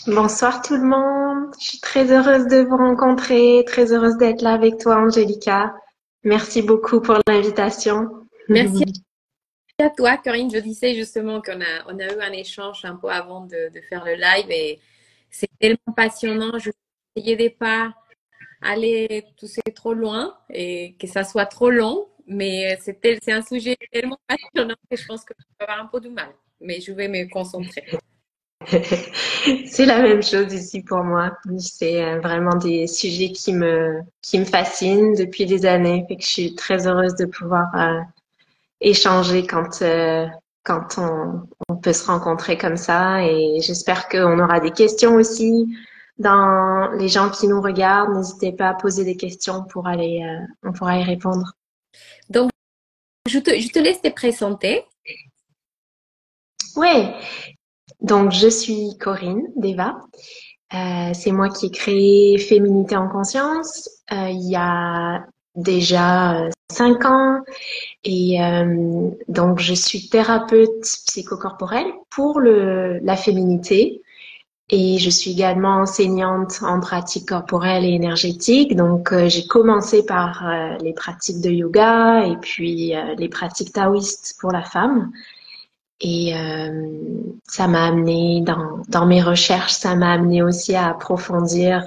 Bonsoir tout le monde. Je suis très heureuse de vous rencontrer, très heureuse d'être là avec toi, Angelica. Merci beaucoup pour l'invitation. Merci à toi, Corinne. Je disais justement qu'on a eu un échange un peu avant de faire le live et c'est tellement passionnant. Je n'essayais de pas aller tousser trop loin et que ça soit trop long, mais c'est un sujet tellement passionnant que je pense que je vais avoir un peu du mal, mais je vais me concentrer. C'est la même chose ici pour moi. C'est vraiment des sujets qui me fascinent depuis des années. Fait que je suis très heureuse de pouvoir échanger quand on peut se rencontrer comme ça. Et j'espère qu'on aura des questions aussi dans les gens qui nous regardent. N'hésitez pas à poser des questions pour on pourra y répondre. Donc, je te laisse te présenter. Ouais. Donc, je suis Corinne Deva. C'est moi qui ai créé Féminité en conscience il y a déjà 5 ans. Et donc, je suis thérapeute psychocorporelle pour la féminité. Et je suis également enseignante en pratique corporelle et énergétique. Donc, j'ai commencé par les pratiques de yoga et puis les pratiques taoïstes pour la femme. Et ça m'a amené dans mes recherches, ça m'a amené aussi à approfondir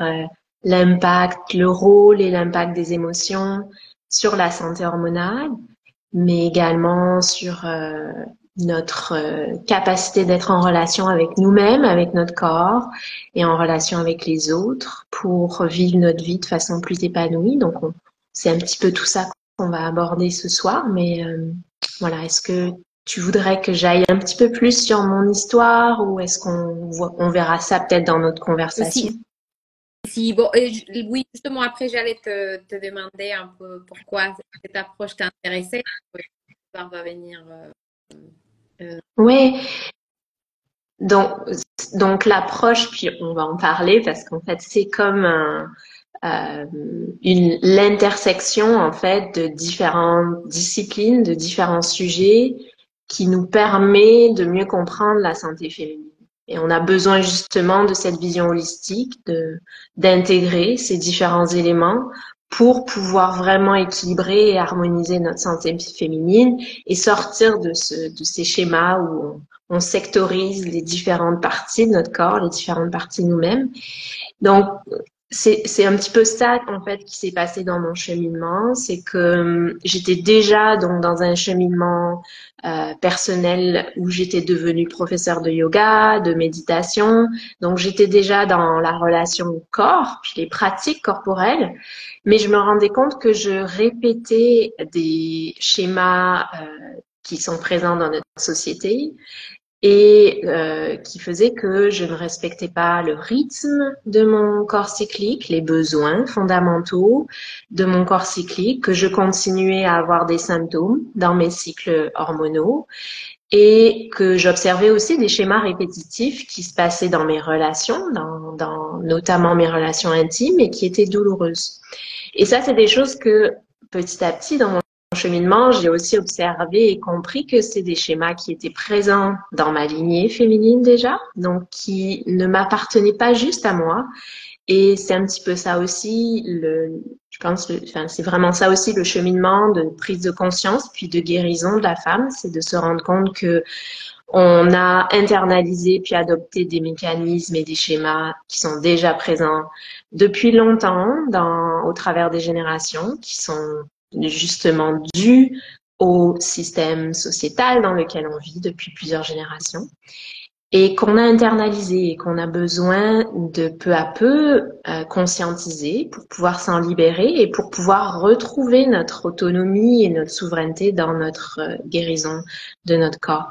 l'impact, le rôle et l'impact des émotions sur la santé hormonale, mais également sur notre capacité d'être en relation avec nous-mêmes, avec notre corps et en relation avec les autres pour vivre notre vie de façon plus épanouie. Donc, c'est un petit peu tout ça qu'on va aborder ce soir, mais voilà, est-ce que tu voudrais que j'aille un petit peu plus sur mon histoire ou est-ce on verra ça peut-être dans notre conversation? Si, bon, oui, justement, après, j'allais te demander un peu pourquoi cette approche t'intéressait. Ça va venir. Euh, Oui, donc, l'approche, puis on va en parler parce qu'en fait c'est comme l'intersection en fait de différentes disciplines, de différents sujets qui nous permet de mieux comprendre la santé féminine. Et on a besoin justement de cette vision holistique, d'intégrer ces différents éléments pour pouvoir vraiment équilibrer et harmoniser notre santé féminine et sortir de ces schémas où on sectorise les différentes parties de notre corps, les différentes parties de nous-mêmes. Donc, c'est un petit peu ça en fait qui s'est passé dans mon cheminement, c'est que j'étais déjà donc dans un cheminement personnel où j'étais devenue professeure de yoga, de méditation, donc j'étais déjà dans la relation corps puis les pratiques corporelles, mais je me rendais compte que je répétais des schémas qui sont présents dans notre société et qui faisait que je ne respectais pas le rythme de mon corps cyclique, les besoins fondamentaux de mon corps cyclique, que je continuais à avoir des symptômes dans mes cycles hormonaux et que j'observais aussi des schémas répétitifs qui se passaient dans mes relations, dans notamment mes relations intimes et qui étaient douloureuses. Et ça, c'est des choses que petit à petit dans mon cheminement, j'ai aussi observé et compris que c'est des schémas qui étaient présents dans ma lignée féminine déjà, donc qui ne m'appartenaient pas juste à moi. Et c'est un petit peu ça aussi, je pense, enfin, c'est vraiment ça aussi le cheminement de prise de conscience puis de guérison de la femme, c'est de se rendre compte que on a internalisé puis adopté des mécanismes et des schémas qui sont déjà présents depuis longtemps au travers des générations, qui sont justement dus au système sociétal dans lequel on vit depuis plusieurs générations et qu'on a internalisé et qu'on a besoin de peu à peu conscientiser pour pouvoir s'en libérer et pour pouvoir retrouver notre autonomie et notre souveraineté dans notre guérison de notre corps.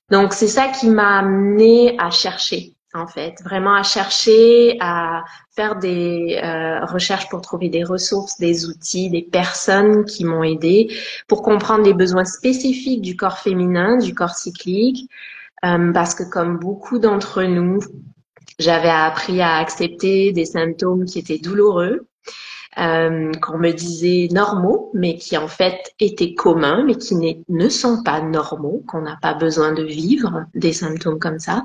Donc, c'est ça qui m'a amené à chercher, en fait, vraiment à chercher, à faire des recherches pour trouver des ressources, des outils, des personnes qui m'ont aidé pour comprendre les besoins spécifiques du corps féminin, du corps cyclique, parce que comme beaucoup d'entre nous, j'avais appris à accepter des symptômes qui étaient douloureux, qu'on me disait normaux, mais qui en fait étaient communs, mais qui ne sont pas normaux, qu'on n'a pas besoin de vivre des symptômes comme ça,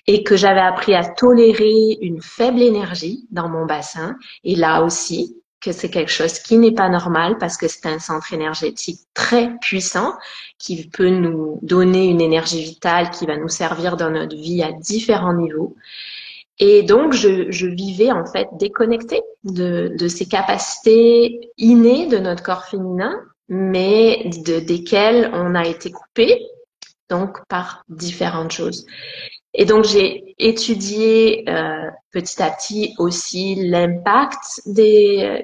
et que j'avais appris à tolérer une faible énergie dans mon bassin, et là aussi, que c'est quelque chose qui n'est pas normal parce que c'est un centre énergétique très puissant qui peut nous donner une énergie vitale qui va nous servir dans notre vie à différents niveaux. Et donc, je vivais en fait déconnectée de ces capacités innées de notre corps féminin, mais desquelles on a été coupé, donc par différentes choses. Et donc, j'ai étudié petit à petit aussi l'impact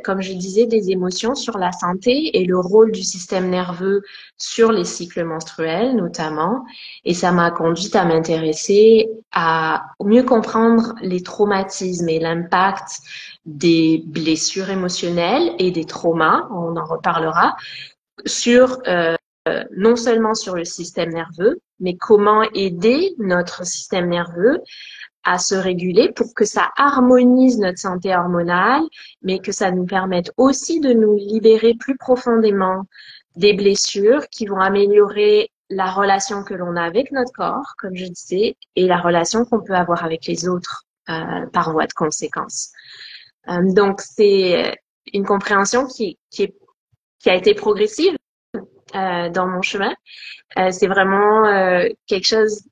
comme je disais, des émotions sur la santé et le rôle du système nerveux sur les cycles menstruels notamment. Et ça m'a conduite à m'intéresser à mieux comprendre les traumatismes et l'impact des blessures émotionnelles et des traumas, on en reparlera, sur non seulement sur le système nerveux, mais comment aider notre système nerveux à se réguler pour que ça harmonise notre santé hormonale, mais que ça nous permette aussi de nous libérer plus profondément des blessures qui vont améliorer la relation que l'on a avec notre corps, comme je disais, et la relation qu'on peut avoir avec les autres par voie de conséquence. Donc, c'est une compréhension qui a été progressive dans mon chemin. C'est vraiment quelque chose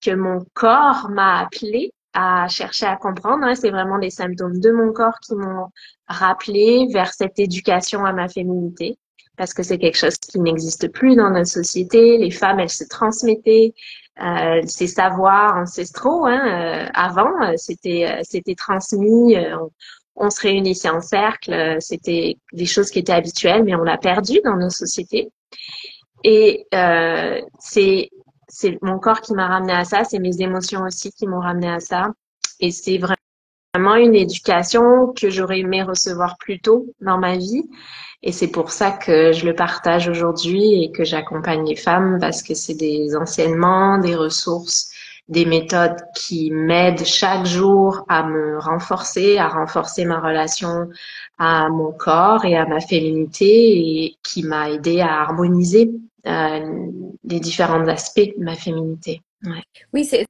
que mon corps m'a appelé à chercher à comprendre. Hein. C'est vraiment les symptômes de mon corps qui m'ont rappelé vers cette éducation à ma féminité, parce que c'est quelque chose qui n'existe plus dans notre société. Les femmes, elles se transmettaient ces savoirs ancestraux. Hein. Avant, c'était transmis. On se réunissait en cercle. C'était des choses qui étaient habituelles, mais on l'a perdu dans nos sociétés. Et c'est mon corps qui m'a ramené à ça, c'est mes émotions aussi qui m'ont ramené à ça. Et c'est vraiment une éducation que j'aurais aimé recevoir plus tôt dans ma vie. Et c'est pour ça que je le partage aujourd'hui et que j'accompagne les femmes parce que c'est des enseignements, des ressources, des méthodes qui m'aident chaque jour à me renforcer, à renforcer ma relation à mon corps et à ma féminité et qui m'a aidé à harmoniser les différents aspects de ma féminité. Ouais. Oui, c'est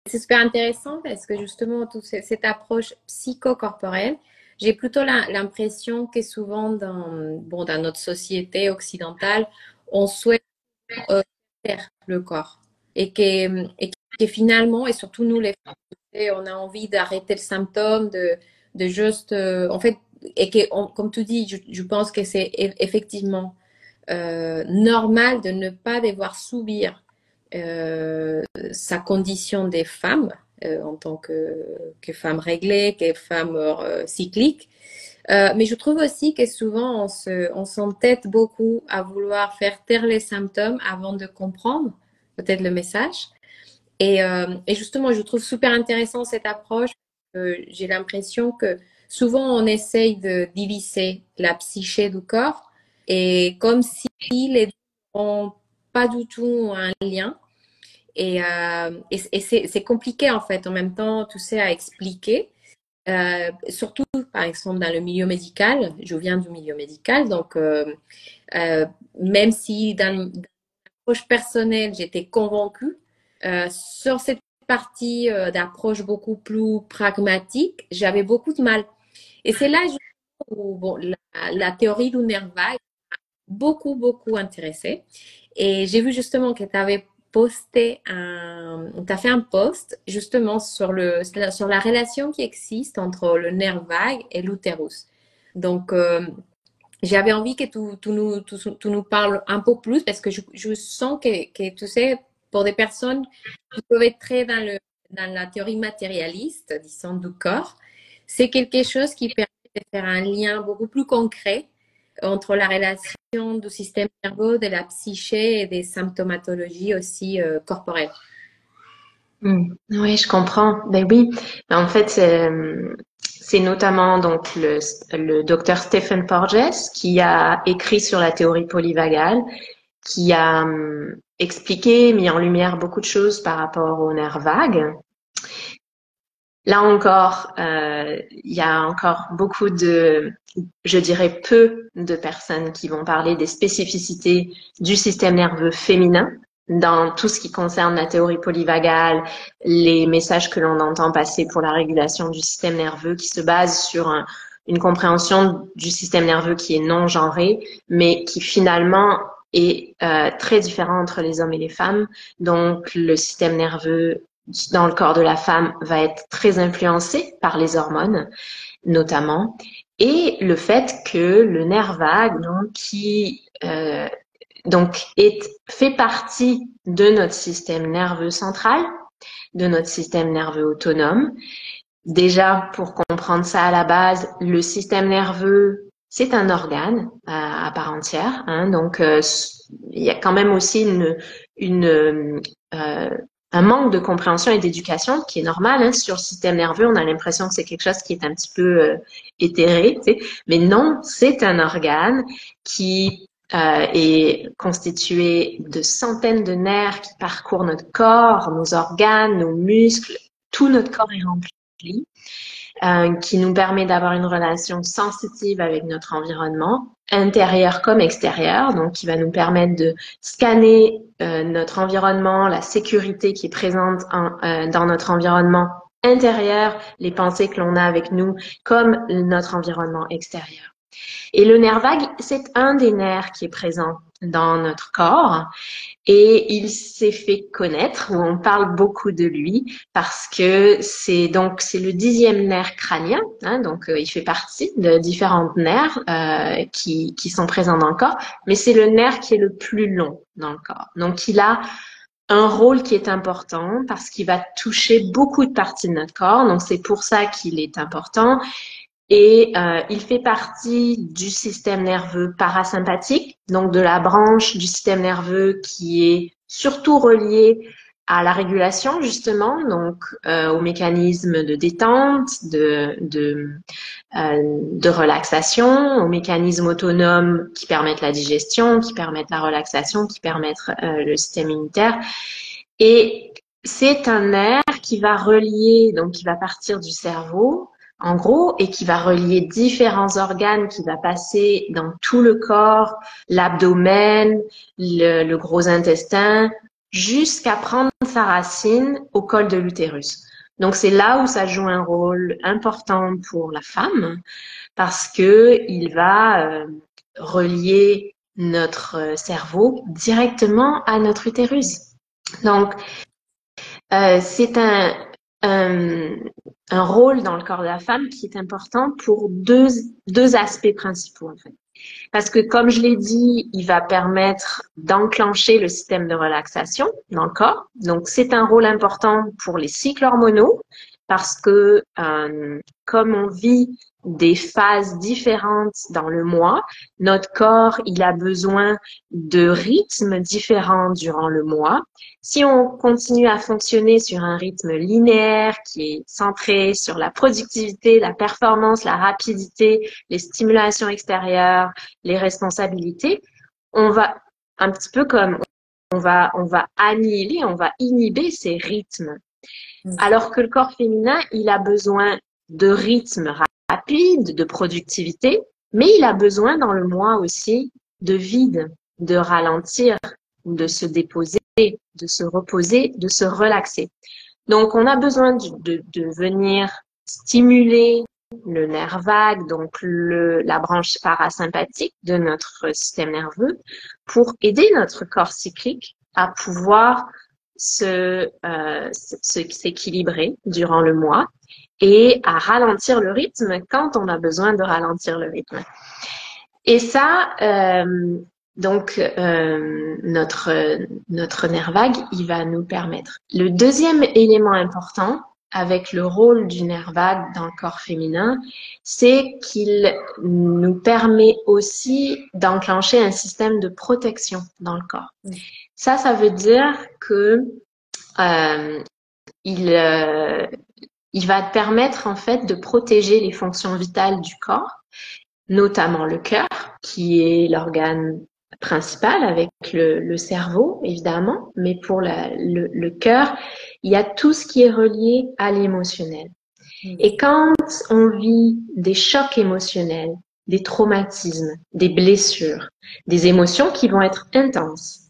super intéressant parce que justement, toute cette approche psychocorporelle, j'ai plutôt l'impression que souvent dans notre société occidentale, on souhaite faire le corps et que finalement, et surtout nous les femmes, on a envie d'arrêter le symptôme, de juste, en fait, et que, comme tu dis, je pense que c'est effectivement normal de ne pas devoir subir sa condition des femmes en tant que femme réglée, que femme cyclique. Mais je trouve aussi que souvent on s'entête beaucoup à vouloir faire taire les symptômes avant de comprendre peut-être le message. Et justement, je trouve super intéressant cette approche. J'ai l'impression que souvent on essaye de diviser la psyché du corps et comme si les deux n'ont pas du tout un lien. Et c'est compliqué en fait en même temps, tu sais, à expliquer. Surtout, par exemple, dans le milieu médical. Je viens du milieu médical, donc même si dans l'approche personnelle, j'étais convaincue, sur cette partie d'approche beaucoup plus pragmatique, j'avais beaucoup de mal. Et c'est là où bon, la théorie du nerf vague m'a beaucoup, beaucoup intéressée. Et j'ai vu justement que tu avais t'as fait un post justement sur la relation qui existe entre le nerf vague et l'utérus. Donc, j'avais envie que tu nous parles un peu plus parce que je sens que, tu sais, pour des personnes qui peuvent être très dans la théorie matérialiste, disons, du corps, c'est quelque chose qui permet de faire un lien beaucoup plus concret entre la relation du système nerveux, de la psyché et des symptomatologies aussi corporelles. Oui, je comprends. Ben oui. Ben, en fait, c'est notamment donc le docteur Stephen Porges qui a écrit sur la théorie polyvagale, qui a expliqué, mis en lumière beaucoup de choses par rapport au nerf vague. Là encore, il y a encore beaucoup de, je dirais peu de personnes qui vont parler des spécificités du système nerveux féminin dans tout ce qui concerne la théorie polyvagale, les messages que l'on entend passer pour la régulation du système nerveux qui se base sur une compréhension du système nerveux qui est non genré, mais qui finalement est très différent entre les hommes et les femmes. Donc, le système nerveux dans le corps de la femme va être très influencé par les hormones, notamment, et le fait que le nerf vague, donc, qui fait partie de notre système nerveux central, de notre système nerveux autonome. Déjà, pour comprendre ça à la base, le système nerveux, c'est un organe à part entière, hein, donc il y a quand même aussi une un manque de compréhension et d'éducation qui est normal, hein, sur le système nerveux. On a l'impression que c'est quelque chose qui est un petit peu éthéré, tu sais. Mais non, c'est un organe qui est constitué de centaines de nerfs qui parcourent notre corps, nos organes, nos muscles. Tout notre corps est rempli, qui nous permet d'avoir une relation sensitive avec notre environnement, intérieur comme extérieur, donc qui va nous permettre de scanner notre environnement, la sécurité qui est présente dans notre environnement intérieur, les pensées que l'on a avec nous, comme notre environnement extérieur. Et le nerf vague, c'est un des nerfs qui est présent dans notre corps et il s'est fait connaître, ou on parle beaucoup de lui, parce que c'est le 10e nerf crânien, hein, donc il fait partie de différents nerfs qui sont présents dans le corps, mais c'est le nerf qui est le plus long dans le corps. Donc il a un rôle qui est important parce qu'il va toucher beaucoup de parties de notre corps, donc c'est pour ça qu'il est important. Et il fait partie du système nerveux parasympathique, donc de la branche du système nerveux qui est surtout reliée à la régulation justement, donc aux mécanismes de détente, de relaxation, aux mécanismes autonomes qui permettent la digestion, qui permettent la relaxation, qui permettent le système immunitaire. Et c'est un nerf qui va relier, donc qui va partir du cerveau en gros, et qui va relier différents organes, qui va passer dans tout le corps, l'abdomen, le gros intestin, jusqu'à prendre sa racine au col de l'utérus. Donc c'est là où ça joue un rôle important pour la femme, parce que il va relier notre cerveau directement à notre utérus. Donc c'est un rôle dans le corps de la femme qui est important pour deux aspects principaux en fait. Parce que comme je l'ai dit, il va permettre d'enclencher le système de relaxation dans le corps. Donc c'est un rôle important pour les cycles hormonaux parce que comme on vit des phases différentes dans le mois, notre corps, il a besoin de rythmes différents durant le mois. Si on continue à fonctionner sur un rythme linéaire qui est centré sur la productivité, la performance, la rapidité, les stimulations extérieures, les responsabilités, on va un petit peu comme on va annihiler, on va inhiber ces rythmes. Alors que le corps féminin, il a besoin de rythmes rapides, de productivité, mais il a besoin dans le mois aussi de vide, de ralentir, de se déposer, de se reposer, de se relaxer. Donc, on a besoin de venir stimuler le nerf vague, donc la branche parasympathique de notre système nerveux, pour aider notre corps cyclique à pouvoir s'équilibrer durant le mois et à ralentir le rythme quand on a besoin de ralentir le rythme. Et ça, notre nerf vague, il va nous permettre. Le deuxième élément important avec le rôle du nerf vague dans le corps féminin, c'est qu'il nous permet aussi d'enclencher un système de protection dans le corps. Ça veut dire que il va permettre en fait de protéger les fonctions vitales du corps, notamment le cœur, qui est l'organe principal avec le cerveau, évidemment, mais pour le cœur, il y a tout ce qui est relié à l'émotionnel. Et quand on vit des chocs émotionnels, des traumatismes, des blessures, des émotions qui vont être intenses,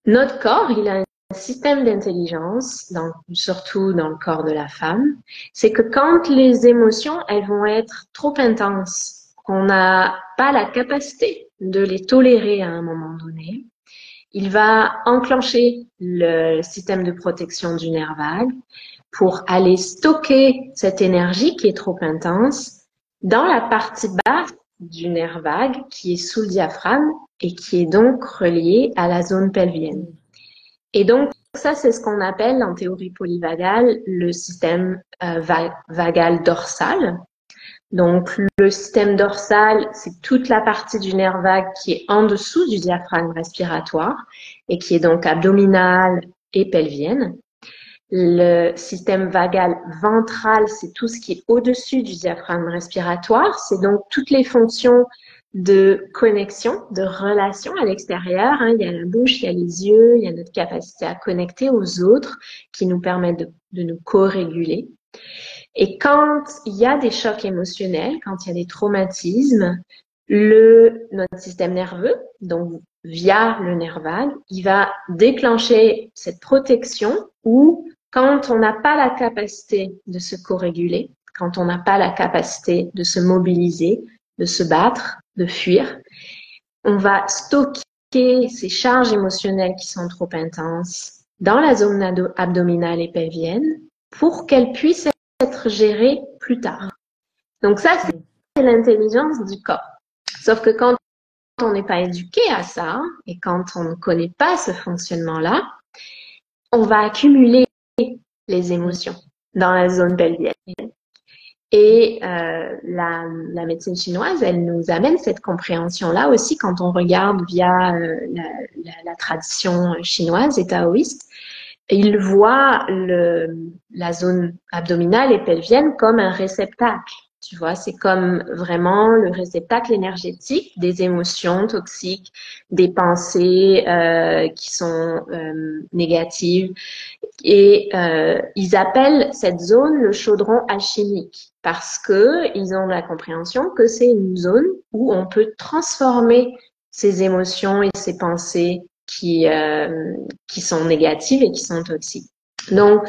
notre corps, il a un système d'intelligence, surtout dans le corps de la femme, c'est que quand les émotions, elles vont être trop intenses, qu'on n'a pas la capacité de les tolérer à un moment donné, il va enclencher le système de protection du nerf vague pour aller stocker cette énergie qui est trop intense dans la partie basse du nerf vague qui est sous le diaphragme et qui est donc reliée à la zone pelvienne. Et donc, ça, c'est ce qu'on appelle en théorie polyvagale le système vagal dorsal. Donc, le système dorsal, c'est toute la partie du nerf vague qui est en dessous du diaphragme respiratoire et qui est donc abdominale et pelvienne. Le système vagal ventral, c'est tout ce qui est au-dessus du diaphragme respiratoire. C'est donc toutes les fonctions de connexion, de relation à l'extérieur. Il y a la bouche, il y a les yeux, il y a notre capacité à connecter aux autres qui nous permettent de nous co-réguler. Et quand il y a des chocs émotionnels, quand il y a des traumatismes, notre système nerveux, donc via le nerf vague, il va déclencher cette protection où quand on n'a pas la capacité de se co-réguler, quand on n'a pas la capacité de se mobiliser, de se battre, de fuir, on va stocker ces charges émotionnelles qui sont trop intenses dans la zone abdominale et pelvienne pour qu'elles puissent être gérées plus tard. Donc ça, c'est l'intelligence du corps. Sauf que quand on n'est pas éduqué à ça et quand on ne connaît pas ce fonctionnement-là, on va accumuler les émotions dans la zone pelvienne. Et la médecine chinoise, elle nous amène cette compréhension-là aussi quand on regarde via la tradition chinoise et taoïste. Il voit la zone abdominale et pelvienne comme un réceptacle. Tu vois, c'est comme vraiment le réceptacle énergétique des émotions toxiques, des pensées qui sont négatives. Et ils appellent cette zone le chaudron alchimique parce que ils ont la compréhension que c'est une zone où on peut transformer ces émotions et ces pensées qui sont négatives et qui sont toxiques. Donc,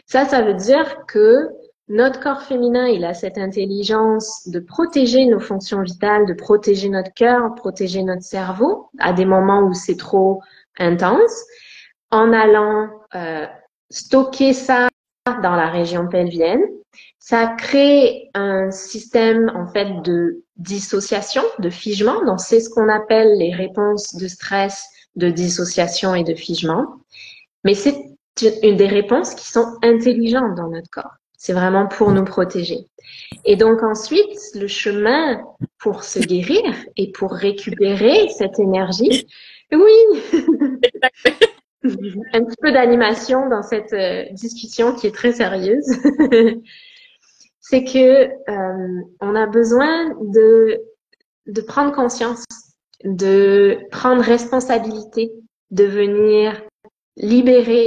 ça veut dire que notre corps féminin, il a cette intelligence de protéger nos fonctions vitales, de protéger notre cœur, protéger notre cerveau à des moments où c'est trop intense, en allant stocker ça dans la région pelvienne. Ça crée un système en fait de dissociation, de figement. Donc c'est ce qu'on appelle les réponses de stress, de dissociation et de figement. Mais c'est une des réponses qui sont intelligentes dans notre corps. C'est vraiment pour nous protéger. Et donc ensuite, le chemin pour se guérir et pour récupérer cette énergie, oui, un petit peu d'animation dans cette discussion qui est très sérieuse. C'est que on a besoin de prendre conscience, de prendre responsabilité, de venir libérer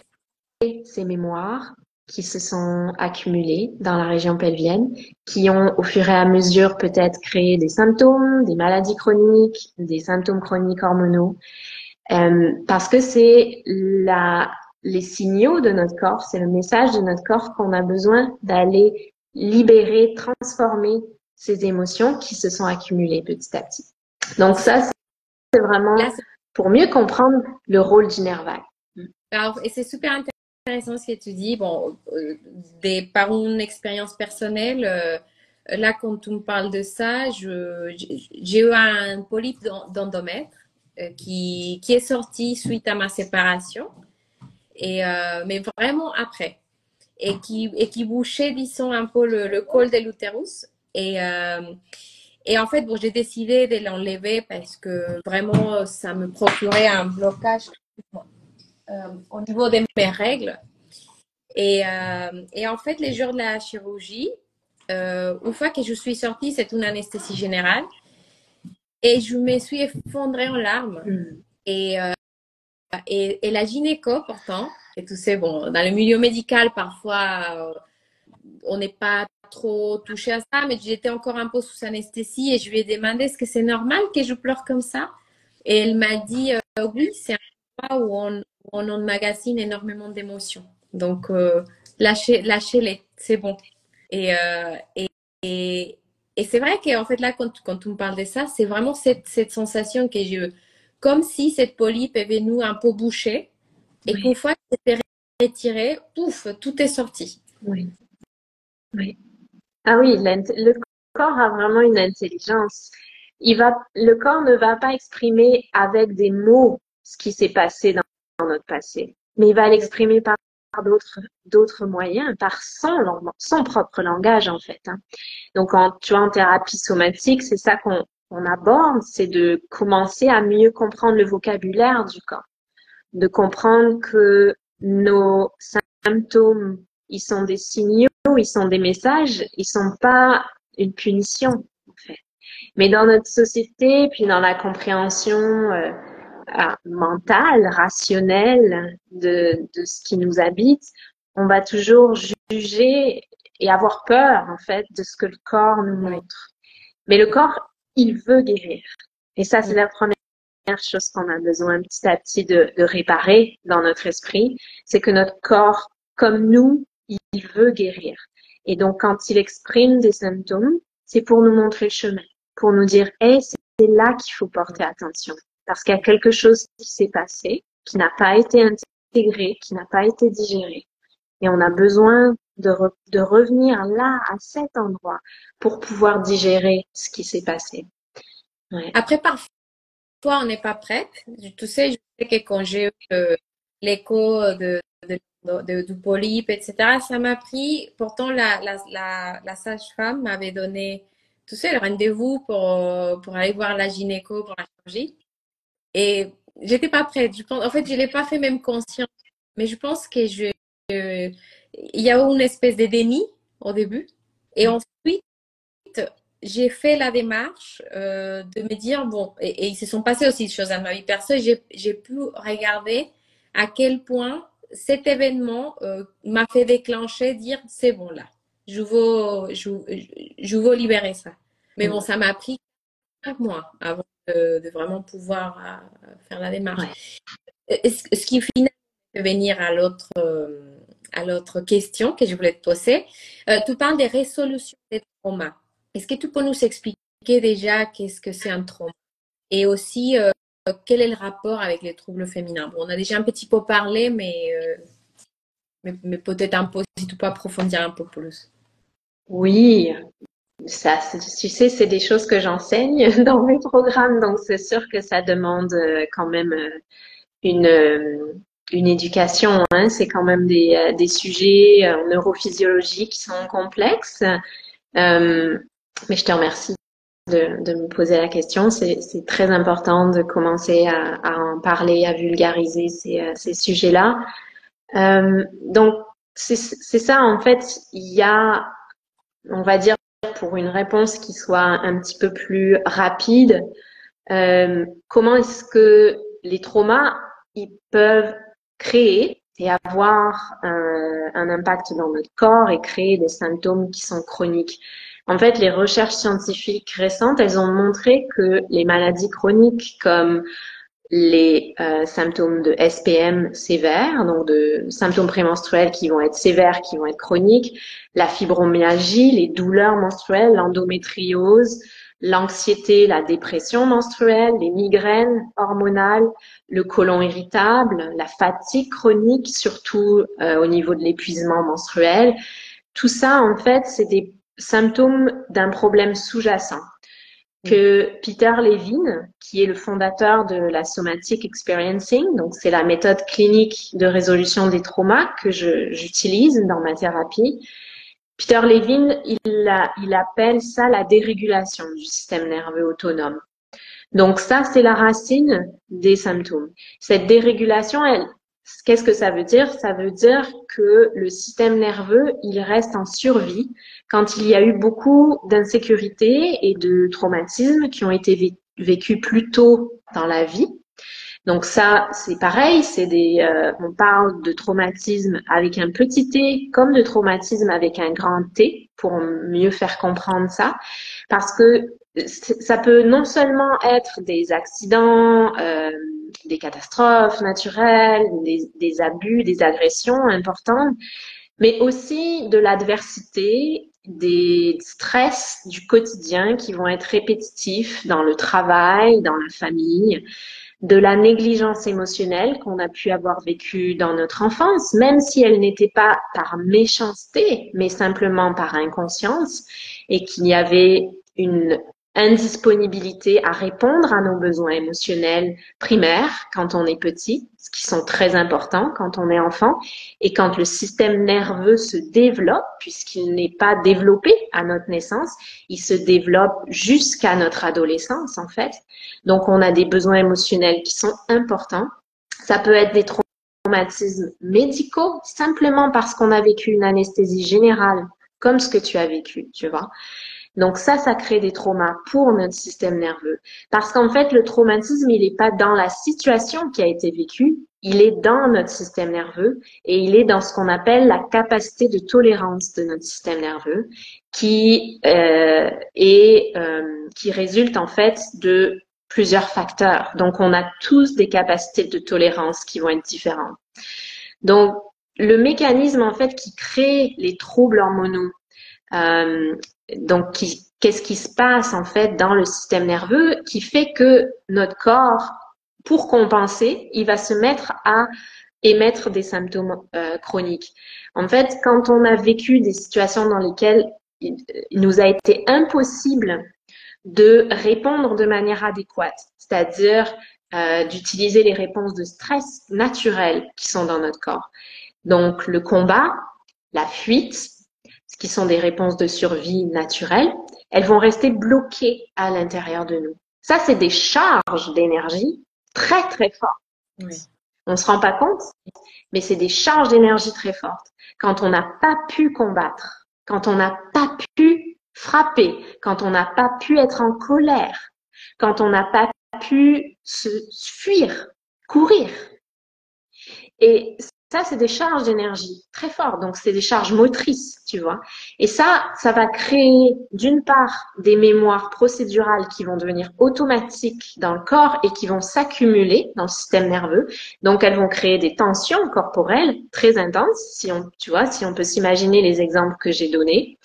ces mémoires qui se sont accumulées dans la région pelvienne, qui ont au fur et à mesure peut-être créé des symptômes, des maladies chroniques, des symptômes chroniques hormonaux, parce que c'est les signaux de notre corps, c'est le message de notre corps qu'on a besoin d'aller libérer, transformer ces émotions qui se sont accumulées petit à petit. Donc ça, c'est vraiment pour mieux comprendre le rôle du nerf vague. Alors, et c'est super intéressant ce que tu dis. Bon, par une expérience personnelle, là, quand tu me parles de ça, j'ai eu un polype d'endomètre qui est sorti suite à ma séparation, mais vraiment après. Et qui bouchait, disons, un peu le col de l'utérus. Et en fait, bon, j'ai décidé de l'enlever parce que vraiment, ça me procurait un blocage au niveau de mes règles. Et en fait, les jours de la chirurgie, une fois que je suis sortie, c'est une anesthésie générale. Et je me suis effondrée en larmes. Et la gynéco, pourtant, et tu sais, bon, dans le milieu médical, parfois, on n'est pas trop touché à ça, mais j'étais encore un peu sous anesthésie et je lui ai demandé est-ce que c'est normal que je pleure comme ça? Et elle m'a dit oui, c'est un endroit où on emmagasine énormément d'émotions. Donc, lâchez-les, c'est bon. Et, euh, et, et, et c'est vrai qu'en fait, là, quand tu me parles de ça, c'est vraiment cette sensation que comme si cette polype est venue un peu bouchée et qu'une Oui, fois que c'était retiré, pouf, tout est sorti. oui, oui. Ah oui, le corps a vraiment une intelligence. Le corps ne va pas exprimer avec des mots ce qui s'est passé dans notre passé, mais il va l'exprimer par d'autres moyens, par son propre langage en fait, hein. Donc, tu vois, en thérapie somatique, c'est ça qu'on aborde, c'est de commencer à mieux comprendre le vocabulaire du corps, de comprendre que nos symptômes, ils sont des signaux, ils sont des messages, ils sont pas une punition, en fait. Mais dans notre société, puis dans la compréhension mentale, rationnelle de ce qui nous habite, on va toujours juger et avoir peur, en fait, de ce que le corps nous Oui. montre. Mais le corps, il veut guérir. Et ça, c'est Mm. la première chose qu'on a besoin petit à petit de réparer dans notre esprit, c'est que notre corps, comme nous, il veut guérir. Et donc, quand il exprime des symptômes, c'est pour nous montrer le chemin, pour nous dire, hey, c'est là qu'il faut porter attention. Parce qu'il y a quelque chose qui s'est passé, qui n'a pas été intégré, qui n'a pas été digéré. Et on a besoin de revenir là, à cet endroit, pour pouvoir digérer ce qui s'est passé. Ouais. Après, parfois, on n'est pas prête. Tu sais, je sais que quand j'ai eu l'écho du polype, etc., ça m'a pris. Pourtant, la sage-femme m'avait donné, tu sais, le rendez-vous pour aller voir la gynéco pour la chirurgie. Et j'étais pas prête. Je pense, en fait, je l'ai pas fait même conscient. Mais je pense que il y a eu une espèce de déni au début. Et ensuite, j'ai fait la démarche de me dire, bon, et il se sont passées aussi des choses dans ma vie perso, j'ai pu regarder à quel point cet événement m'a fait déclencher, dire, c'est bon là, je veux libérer ça. Mais bon, ça m'a pris 4 mois avant de vraiment pouvoir faire la démarche. Ouais. Ce qui finalement peut venir à l'autre question que je voulais te poser. Tu parles des résolutions des traumas. Est-ce que tu peux nous expliquer déjà qu'est-ce que c'est un trauma et aussi quel est le rapport avec les troubles féminins? Bon, on a déjà un petit peu parlé, mais peut-être un peu si tu peux approfondir un peu plus. Oui, ça, tu sais, c'est des choses que j'enseigne dans mes programmes, donc c'est sûr que ça demande quand même une, euh, une éducation, hein. C'est quand même des sujets en neurophysiologie qui sont complexes. Mais je te remercie de me poser la question. C'est très important de commencer à en parler, à vulgariser ces sujets-là. Donc, c'est ça, en fait, il y a, on va dire, pour une réponse qui soit un petit peu plus rapide, comment est-ce que les traumas, ils peuvent créer et avoir un impact dans notre corps et créer des symptômes qui sont chroniques. En fait, les recherches scientifiques récentes, elles ont montré que les maladies chroniques comme les symptômes de SPM sévères, donc de symptômes prémenstruels qui vont être sévères, qui vont être chroniques, la fibromyalgie, les douleurs menstruelles, l'endométriose, l'anxiété, la dépression menstruelle, les migraines hormonales, le côlon irritable, la fatigue chronique, surtout au niveau de l'épuisement menstruel. Tout ça, en fait, c'est des symptômes d'un problème sous-jacent que Peter Levine, qui est le fondateur de la Somatic Experiencing, donc c'est la méthode clinique de résolution des traumas que j'utilise dans ma thérapie. Peter Levine, il appelle ça la dérégulation du système nerveux autonome. Donc ça, c'est la racine des symptômes. Cette dérégulation, qu'est-ce que ça veut dire? Ça veut dire que le système nerveux, il reste en survie quand il y a eu beaucoup d'insécurité et de traumatismes qui ont été vécus plus tôt dans la vie. Donc ça, c'est pareil, on parle de traumatisme avec un petit T comme de traumatisme avec un grand T pour mieux faire comprendre ça, parce que ça peut non seulement être des accidents, des catastrophes naturelles, des abus, des agressions importantes, mais aussi de l'adversité, des stress du quotidien qui vont être répétitifs dans le travail, dans la famille, de la négligence émotionnelle qu'on a pu avoir vécue dans notre enfance, même si elle n'était pas par méchanceté, mais simplement par inconscience, et qu'il y avait une indisponibilité à répondre à nos besoins émotionnels primaires quand on est petit, ce qui sont très importants quand on est enfant, et quand le système nerveux se développe, puisqu'il n'est pas développé à notre naissance, il se développe jusqu'à notre adolescence en fait. Donc on a des besoins émotionnels qui sont importants. Ça peut être des traumatismes médicaux, simplement parce qu'on a vécu une anesthésie générale, comme ce que tu as vécu, tu vois. Donc ça crée des traumas pour notre système nerveux. Parce qu'en fait, le traumatisme, il n'est pas dans la situation qui a été vécue, il est dans notre système nerveux et il est dans ce qu'on appelle la capacité de tolérance de notre système nerveux qui qui résulte en fait de plusieurs facteurs. Donc, on a tous des capacités de tolérance qui vont être différentes. Donc, le mécanisme en fait qui crée les troubles hormonaux, donc, qu'est-ce qui se passe en fait dans le système nerveux qui fait que notre corps, pour compenser, il va se mettre à émettre des symptômes chroniques. En fait, quand on a vécu des situations dans lesquelles il nous a été impossible de répondre de manière adéquate, c'est-à-dire d'utiliser les réponses de stress naturelles qui sont dans notre corps. Donc, le combat, la fuite, qui sont des réponses de survie naturelles, elles vont rester bloquées à l'intérieur de nous. Ça, c'est des charges d'énergie très, très fortes. Oui. On ne se rend pas compte, mais c'est des charges d'énergie très fortes. Quand on n'a pas pu combattre, quand on n'a pas pu frapper, quand on n'a pas pu être en colère, quand on n'a pas pu se fuir, courir. Et ça, c'est des charges d'énergie très fortes. Donc, c'est des charges motrices, tu vois. Et ça va créer, d'une part, des mémoires procédurales qui vont devenir automatiques dans le corps et qui vont s'accumuler dans le système nerveux. Donc, elles vont créer des tensions corporelles très intenses, si on peut s'imaginer les exemples que j'ai donnés.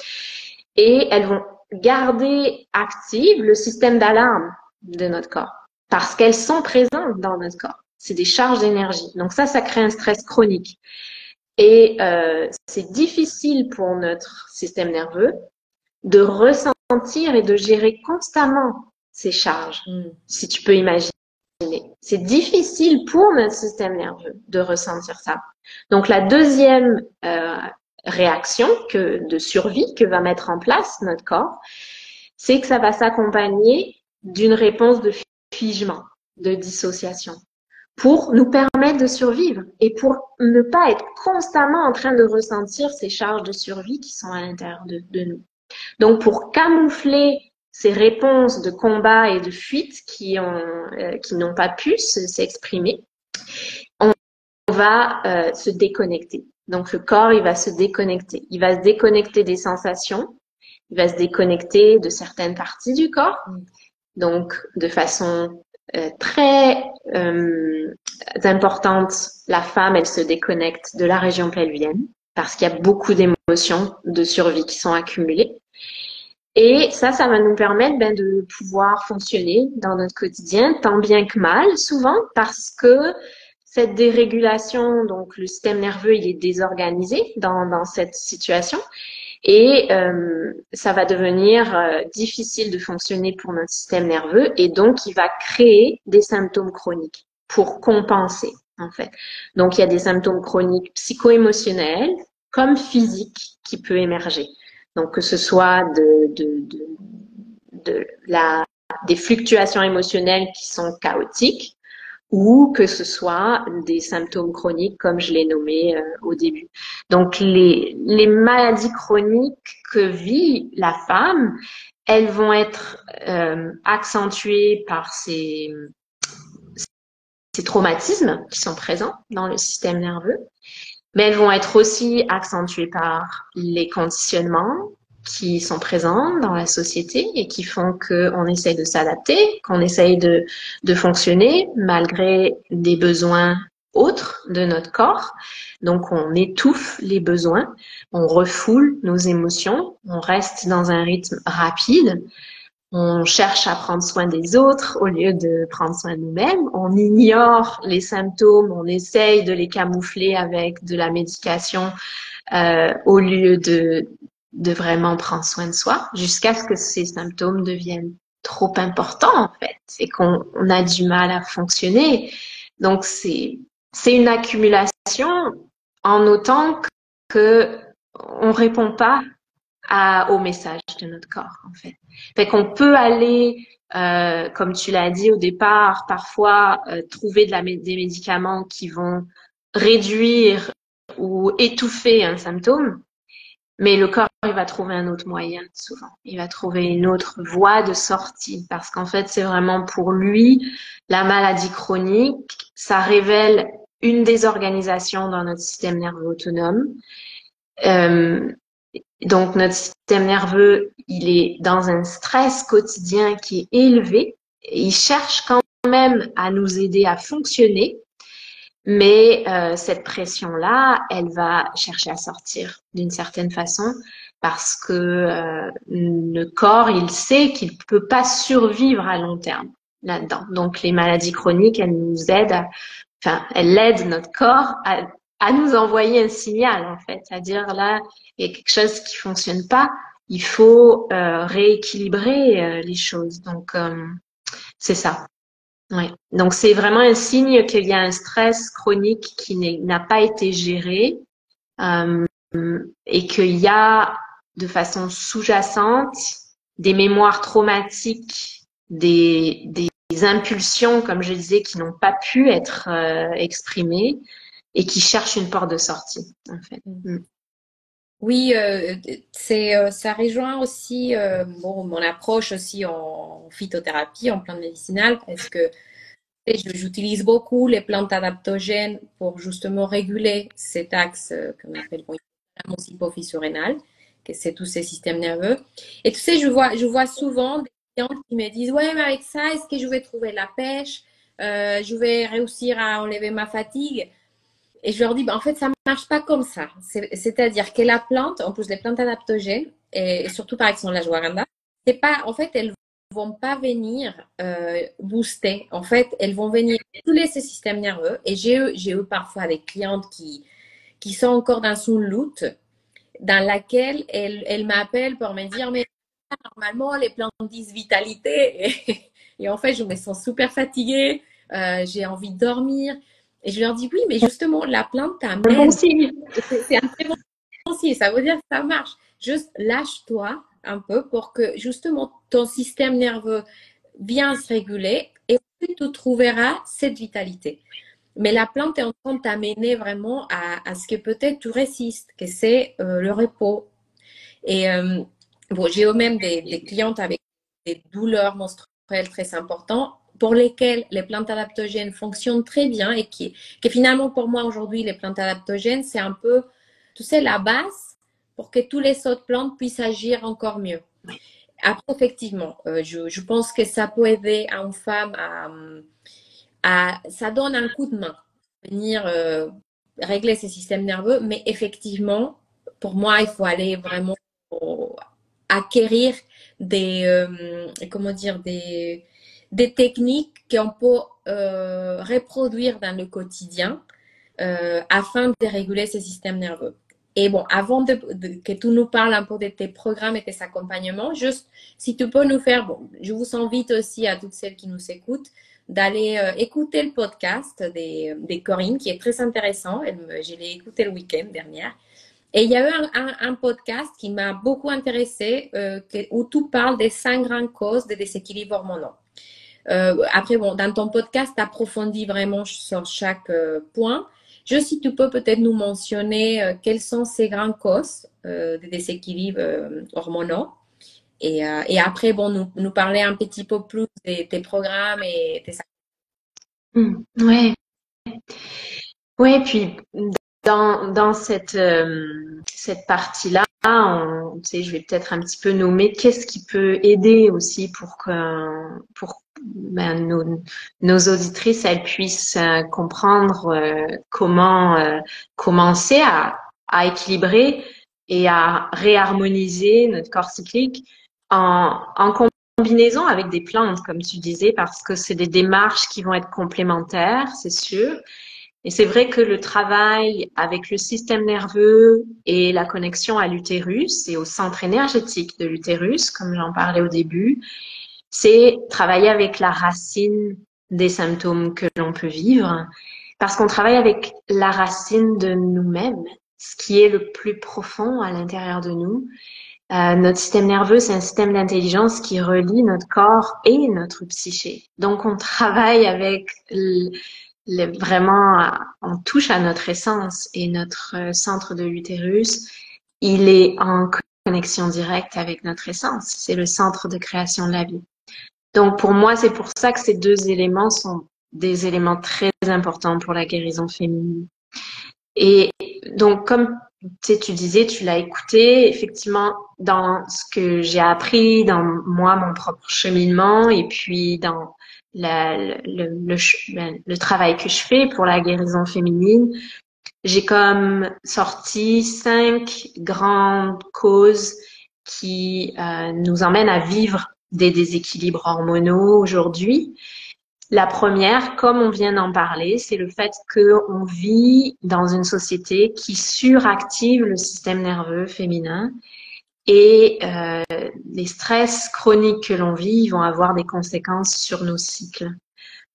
Et elles vont garder active le système d'alarme de notre corps parce qu'elles sont présentes dans notre corps. C'est des charges d'énergie. Donc ça crée un stress chronique. Et c'est difficile pour notre système nerveux de ressentir et de gérer constamment ces charges, si tu peux imaginer. C'est difficile pour notre système nerveux de ressentir ça. Donc la deuxième réaction de survie que va mettre en place notre corps, c'est que ça va s'accompagner d'une réponse de figement, de dissociation, pour nous permettre de survivre et pour ne pas être constamment en train de ressentir ces charges de survie qui sont à l'intérieur de nous. Donc, pour camoufler ces réponses de combat et de fuite qui n'ont pas pu s'exprimer, on va se déconnecter. Donc, le corps, il va se déconnecter. Il va se déconnecter des sensations, il va se déconnecter de certaines parties du corps. Donc, de façon très importante, la femme, elle se déconnecte de la région pelvienne parce qu'il y a beaucoup d'émotions de survie qui sont accumulées. Et ça va nous permettre de pouvoir fonctionner dans notre quotidien, tant bien que mal, souvent, parce que cette dérégulation, donc le système nerveux, il est désorganisé dans cette situation. Et ça va devenir difficile de fonctionner pour notre système nerveux et donc il va créer des symptômes chroniques pour compenser en fait. Donc il y a des symptômes chroniques psycho-émotionnels comme physiques qui peuvent émerger. Donc que ce soit des fluctuations émotionnelles qui sont chaotiques ou que ce soit des symptômes chroniques comme je l'ai nommé au début. Donc les maladies chroniques que vit la femme, elles vont être accentuées par ces ces traumatismes qui sont présents dans le système nerveux, mais elles vont être aussi accentuées par les conditionnements qui sont présents dans la société et qui font qu'on essaye de s'adapter, qu'on essaye de fonctionner malgré des besoins autres de notre corps. Donc, on étouffe les besoins, on refoule nos émotions, on reste dans un rythme rapide, on cherche à prendre soin des autres au lieu de prendre soin de nous-mêmes. On ignore les symptômes, on essaye de les camoufler avec de la médication au lieu de vraiment prendre soin de soi, jusqu'à ce que ces symptômes deviennent trop importants en fait, et qu'on a du mal à fonctionner. Donc c'est une accumulation en autant que on répond pas au message de notre corps, en fait. Fait qu'on peut aller, comme tu l'as dit au départ, parfois trouver des médicaments qui vont réduire ou étouffer un symptôme, mais le corps, il va trouver un autre moyen souvent. Il va trouver une autre voie de sortie parce qu'en fait, c'est vraiment pour lui, la maladie chronique, ça révèle une désorganisation dans notre système nerveux autonome. Donc, notre système nerveux, il est dans un stress quotidien qui est élevé. Et il cherche quand même à nous aider à fonctionner, mais cette pression-là, elle va chercher à sortir d'une certaine façon parce que le corps, il sait qu'il peut pas survivre à long terme là-dedans. Donc, les maladies chroniques, elles nous aident elles aident notre corps à nous envoyer un signal, en fait, à dire là, il y a quelque chose qui fonctionne pas, il faut rééquilibrer les choses. Donc, c'est ça. Ouais. Donc, c'est vraiment un signe qu'il y a un stress chronique qui n'a pas été géré euh, et qu'il y a de façon sous-jacente des mémoires traumatiques, des impulsions, comme je disais, qui n'ont pas pu être exprimées et qui cherchent une porte de sortie, en fait. Oui, ça rejoint aussi mon approche aussi en phytothérapie, en plante médicinale, parce que j'utilise beaucoup les plantes adaptogènes pour justement réguler cet axe qu'on appelle l'hypothalamus hypophyso-rénal, que c'est tous ces systèmes nerveux. Et tu sais, je vois souvent des clients qui me disent, ouais, mais avec ça, est-ce que je vais trouver la pêche? Je vais réussir à enlever ma fatigue? Et je leur dis, en fait, ça ne marche pas comme ça. C'est-à-dire que la plante, en plus les plantes adaptogènes, et surtout par exemple la ashwagandha, c'est pas, en fait, elles vont pas venir booster. En fait, elles vont venir stimuler ces systèmes nerveux. Et j'ai eu parfois des clientes qui sont encore dans une lutte dans laquelle elles m'appellent pour me dire, mais normalement, les plantes disent vitalité. Et en fait, je me sens super fatiguée. J'ai envie de dormir. Et je leur dis, oui, mais justement, la plante t'amène. Bon signe. C'est un très bon signe. Ça veut dire que ça marche. Juste lâche-toi un peu pour que justement ton système nerveux vienne se réguler et puis tu trouveras cette vitalité. Mais la plante est en train de t'amener vraiment à ce que peut-être tu résistes, que c'est le repos. Et bon, j'ai même des clientes avec des douleurs menstruelles très importantes pour lesquelles les plantes adaptogènes fonctionnent très bien et que finalement pour moi aujourd'hui les plantes adaptogènes c'est un peu, tu sais, la base pour que toutes les autres plantes puissent agir encore mieux. Après effectivement, je pense que ça peut aider à une femme ça donne un coup de main, venir régler ses systèmes nerveux, mais effectivement pour moi il faut aller vraiment acquérir comment dire, des techniques qu'on peut reproduire dans le quotidien afin de réguler ces systèmes nerveux. Et bon, avant que tu nous parles un peu de tes programmes et tes accompagnements, juste si tu peux nous faire, bon, je vous invite aussi à toutes celles qui nous écoutent d'aller écouter le podcast des Corinne qui est très intéressant. Je l'ai écouté le week-end dernier. Et il y a eu un podcast qui m'a beaucoup intéressée où tu parles des 5 grandes causes de déséquilibre hormonaux. Après, bon, dans ton podcast, tu approfondis vraiment sur chaque point. Juste si tu peux peut-être nous mentionner quelles sont ces grandes causes de déséquilibre hormonaux. Et après, bon, nous parler un petit peu plus de tes programmes et tes... Ouais. Ouais, puis dans cette partie-là, tu sais, je vais peut-être un petit peu nommer qu'est-ce qui peut aider aussi pour ben, nos auditrices elles puissent comprendre comment commencer à équilibrer et à réharmoniser notre corps cyclique en combinaison avec des plantes, comme tu disais, parce que c'est des démarches qui vont être complémentaires, c'est sûr. Et c'est vrai que le travail avec le système nerveux et la connexion à l'utérus et au centre énergétique de l'utérus, comme j'en parlais au début, c'est travailler avec la racine des symptômes que l'on peut vivre, parce qu'on travaille avec la racine de nous-mêmes, ce qui est le plus profond à l'intérieur de nous. Notre système nerveux, c'est un système d'intelligence qui relie notre corps et notre psyché. Donc, on travaille avec vraiment, on touche à notre essence et notre centre de l'utérus, il est en connexion directe avec notre essence. C'est le centre de création de la vie. Donc, pour moi, c'est pour ça que ces deux éléments sont des éléments très importants pour la guérison féminine. Et donc, comme tu disais, tu l'as écouté, effectivement, dans ce que j'ai appris, dans moi, mon propre cheminement, et puis dans le travail que je fais pour la guérison féminine, j'ai comme sorti 5 grandes causes qui nous emmènent à vivre des déséquilibres hormonaux aujourd'hui. La première, comme on vient d'en parler, c'est le fait qu'on vit dans une société qui suractive le système nerveux féminin et les stress chroniques que l'on vit vont avoir des conséquences sur nos cycles.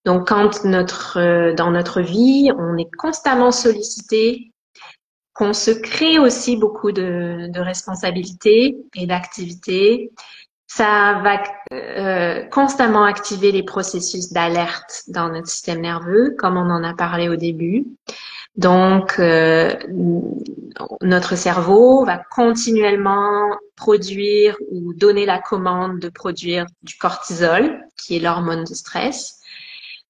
Donc, quand dans notre vie, on est constamment sollicité, qu'on se crée aussi beaucoup de responsabilités et d'activités, ça va constamment activer les processus d'alerte dans notre système nerveux, comme on en a parlé au début. Donc, notre cerveau va continuellement produire ou donner la commande de produire du cortisol, qui est l'hormone de stress.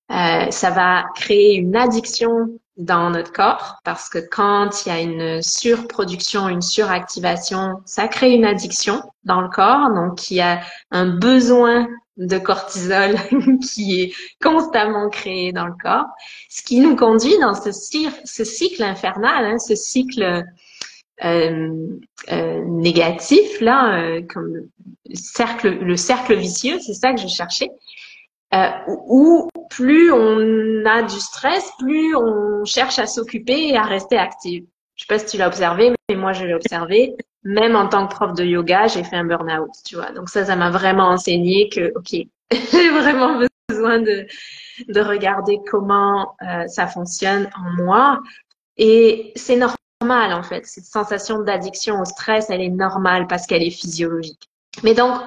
Ça va créer une addiction dans notre corps parce que quand il y a une surproduction, une suractivation, ça crée une addiction dans le corps. Donc, il y a un besoin de cortisol qui est constamment créé dans le corps, ce qui nous conduit dans ce cycle infernal, hein, ce cycle négatif là, comme le cercle vicieux, c'est ça que je cherchais. Où plus on a du stress, plus on cherche à s'occuper et à rester active. Je sais pas si tu l'as observé, mais moi je l'ai observé. Même en tant que prof de yoga, j'ai fait un burn-out, tu vois. Donc ça m'a vraiment enseigné que, ok, j'ai vraiment besoin de regarder comment ça fonctionne en moi. Et c'est normal en fait. Cette sensation d'addiction au stress, elle est normale parce qu'elle est physiologique. Mais donc,